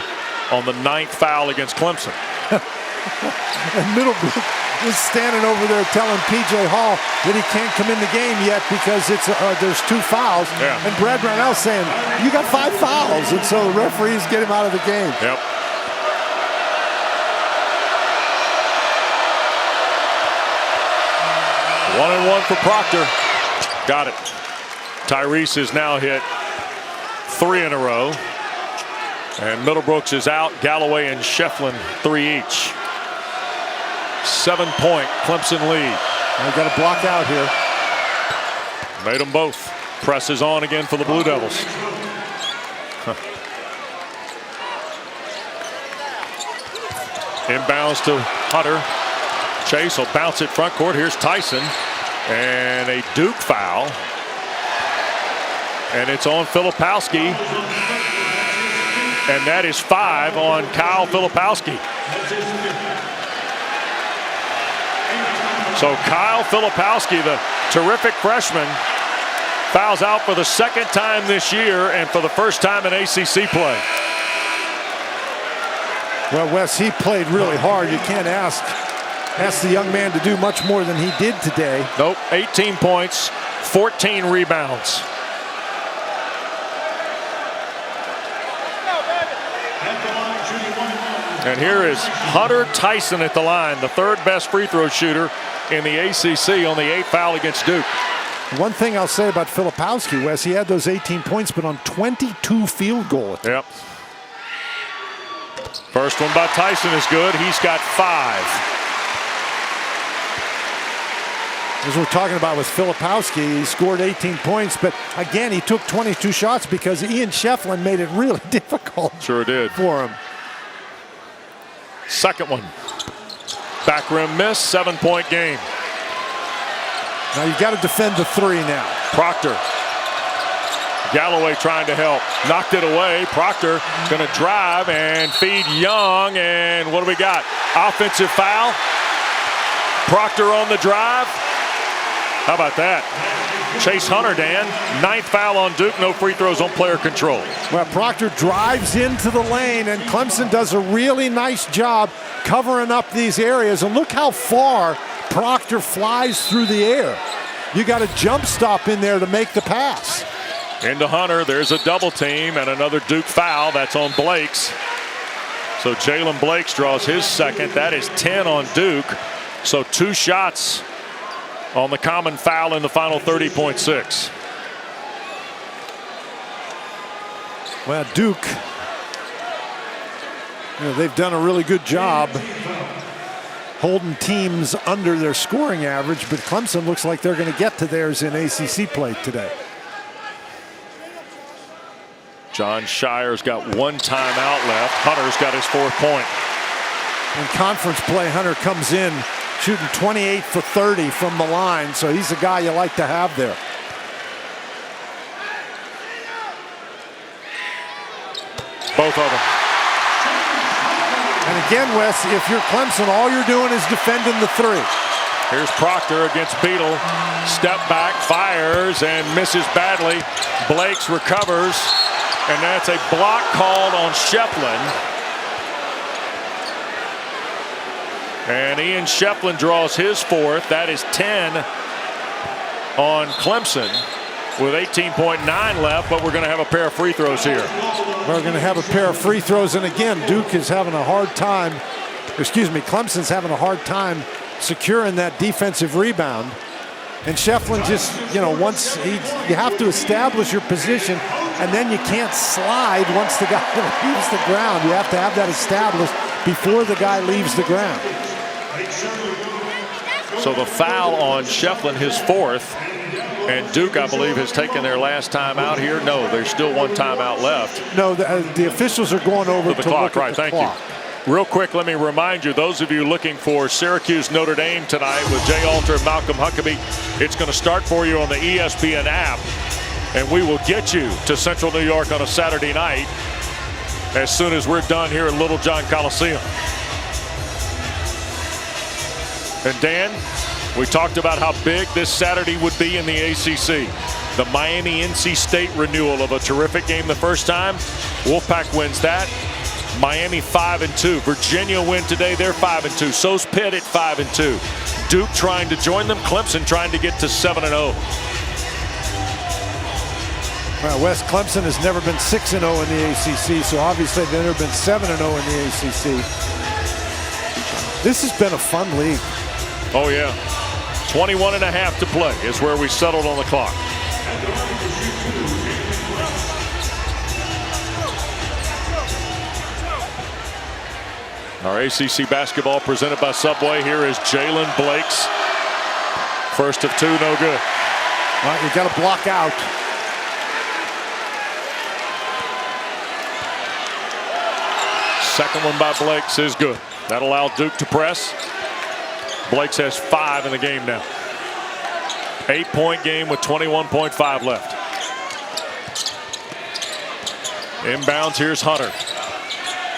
on the 9th foul against Clemson. And Middlebrook is standing over there telling P.J. Hall that he can't come in the game yet because there's 2 fouls. Yeah. And Brad Brownell saying, you got 5 fouls. And so the referees get him out of the game. Yep. One and one for Proctor. Got it. Tyrese has now hit 3 in a row. And Middlebrooks is out. Galloway and Shefflin 3 each. 7-point Clemson lead. They've got a block out here. Made them both. Presses on again for the Blue Devils. Inbounds to Hunter. Chase will bounce it front court. Here's Tyson. And a Duke foul. And it's on Filipowski. And that is 5 on Kyle Filipowski. So Kyle Filipowski, the terrific freshman, fouls out for the 2nd time this year and for the first time in ACC play. Well, Wes, he played really hard. You can't ask the young man to do much more than he did today. Nope, 18 points, 14 rebounds. And here is Hunter Tyson at the line, the 3rd best free throw shooter in the ACC on the 8th foul against Duke. One thing I'll say about Filipowski, Wes, he had those 18 points, but on 22 field goal attempts. Yep. First one by Tyson is good. He's got 5. As we're talking about with Filipowski, he scored 18 points, but again, he took 22 shots because Ian Shefflin made it really difficult. Sure did. For him. Second one. Back rim miss, 7-point game. Now you've got to defend the 3 now. Proctor. Galloway trying to help. Knocked it away. Proctor going to drive and feed Young. And what do we got? Offensive foul. Proctor on the drive. How about that? Chase Hunter, Dan. 9th foul on Duke. No free throws on player control. Well, Proctor drives into the lane, and Clemson does a really nice job covering up these areas. And look how far Proctor flies through the air. You got a jump stop in there to make the pass. Into Hunter. There's a double team and another Duke foul. That's on Blakes. So Jalen Blakes draws his 2nd. That is 10 on Duke. So 2 shots on the common foul in the final 30.6. Well, Duke, they've done a really good job holding teams under their scoring average, but Clemson looks like they're going to get to theirs in ACC play today. John Shire's got 1 timeout left. Hunter's got his 4th point. In conference play, Hunter comes in shooting 28 for 30 from the line, so he's a guy you like to have there. Both of them. And again, Wes, if you're Clemson, all you're doing is defending the 3. Here's Proctor against Beadle. Step back, fires, and misses badly. Blakes recovers, and that's a block called on Shefflin. And Ian Shefflin draws his 4th. That is 10 on Clemson with 18.9 left, but we're going to have a pair of free throws here. We're going to have a pair of free throws, and again, Duke is having a hard time, Clemson's having a hard time securing that defensive rebound. And Shefflin just, once you have to establish your position, and then you can't slide once the guy leaves the ground. You have to have that established before the guy leaves the ground. So the foul on Shefflin, his 4th. And Duke, I believe, has taken their last time out here. No, there's still 1 timeout left. No, the officials are going over to the clock. Right, thank you. Real quick, let me remind you, those of you looking for Syracuse Notre Dame tonight with Jay Alter and Malcolm Huckabee, it's going to start for you on the ESPN app. And we will get you to Central New York on a Saturday night as soon as we're done here at Littlejohn Coliseum. And Dan, we talked about how big this Saturday would be in the ACC. The Miami-NC State renewal of a terrific game the first time. Wolfpack wins that. Miami 5-2. Virginia win today. They're 5-2. So's Pitt at 5-2. Duke trying to join them. Clemson trying to get to 7-0. Well, West Clemson has never been 6-0 in the ACC, so obviously they've never been 7-0 in the ACC. This has been a fun league. Oh, yeah. 21.5 to play is where we settled on the clock. Our ACC basketball presented by Subway. Here is Jalen Blakes. First of 2, no good. Well, you got to block out. Second one by Blakes is good. That allowed Duke to press. Blakes has 5 in the game now. 8-point game with 21.5 left. Inbounds, here's Hunter.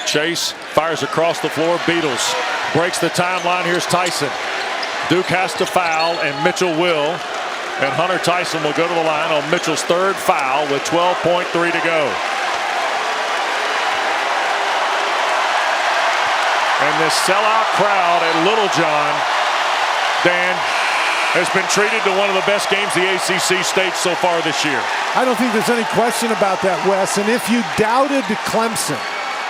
Chase fires across the floor. Beatles breaks the timeline. Here's Tyson. Duke has to foul, and Mitchell will. And Hunter Tyson will go to the line on Mitchell's 3rd foul with 12.3 to go. And this sellout crowd at Littlejohn, Dan, has been treated to one of the best games the ACC staged so far this year. I don't think there's any question about that, Wes. And if you doubted Clemson,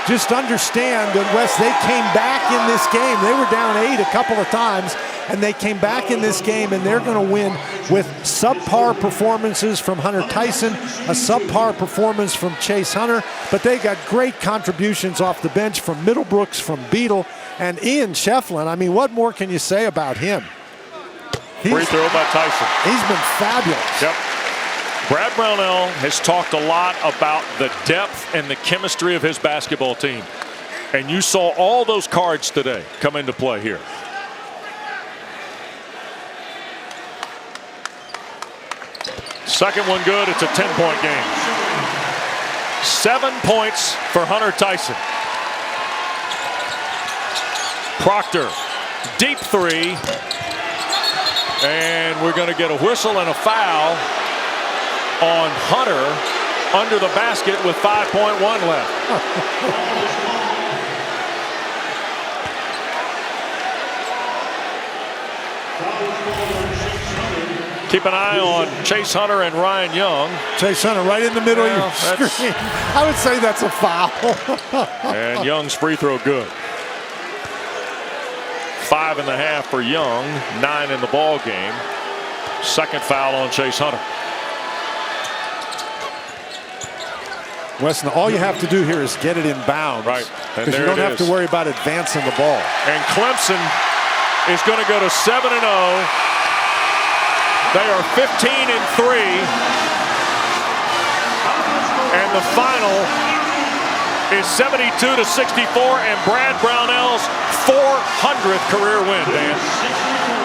just understand that, Wes, they came back in this game. They were down 8 a couple of times, and they came back in this game, and they're going to win with subpar performances from Hunter Tyson, a subpar performance from Chase Hunter, but they got great contributions off the bench from Middlebrooks, from Beadle, and Ian Shefflin. I mean, what more can you say about him? Free throw by Tyson. He's been fabulous. Yep. Brad Brownell has talked a lot about the depth and the chemistry of his basketball team. And you saw all those cards today come into play here. Second one good. It's a 10-point game. 7 points for Hunter Tyson. Proctor, deep 3. And we're going to get a whistle and a foul on Hunter under the basket with 5.1 left. Keep an eye on Chase Hunter and Ryan Young. Chase Hunter right in the middle of your screen. I would say that's a foul. And Young's free throw good. 5.5 for Young, 9 in the ball game. Second foul on Chase Hunter. Weston, all you have to do here is get it in bounds. Right. And because you don't have to worry about advancing the ball. And Clemson is going to go to 7-0. They are 15-3. And the final is 72-64, and Brad Brownell's 400th career win, Dan.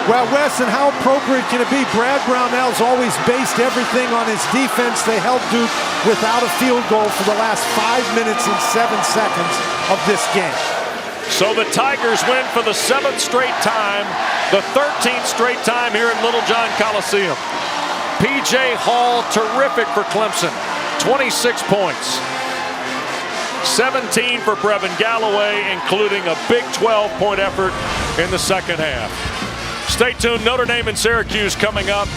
Well, Wes, and how appropriate can it be? Brad Brownell's always based everything on his defense. They held Duke without a field goal for the last 5 minutes and 7 seconds of this game. So the Tigers win for the 7th straight time, the 13th straight time here in Littlejohn Coliseum. P.J. Hall, terrific for Clemson, 26 points. 17 for Brevin Galloway, including a big 12-point effort in the second half. Stay tuned, Notre Dame and Syracuse coming up.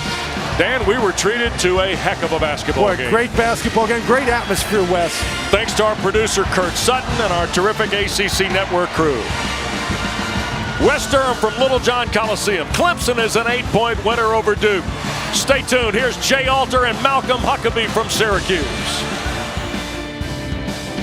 Dan, we were treated to a heck of a basketball game. Great basketball game, great atmosphere, Wes. Thanks to our producer, Kurt Sutton, and our terrific ACC Network crew. Wes Durham from Littlejohn Coliseum. Clemson is an 8-point winner over Duke. Stay tuned. Here's Jay Alter and Malcolm Huckabee from Syracuse.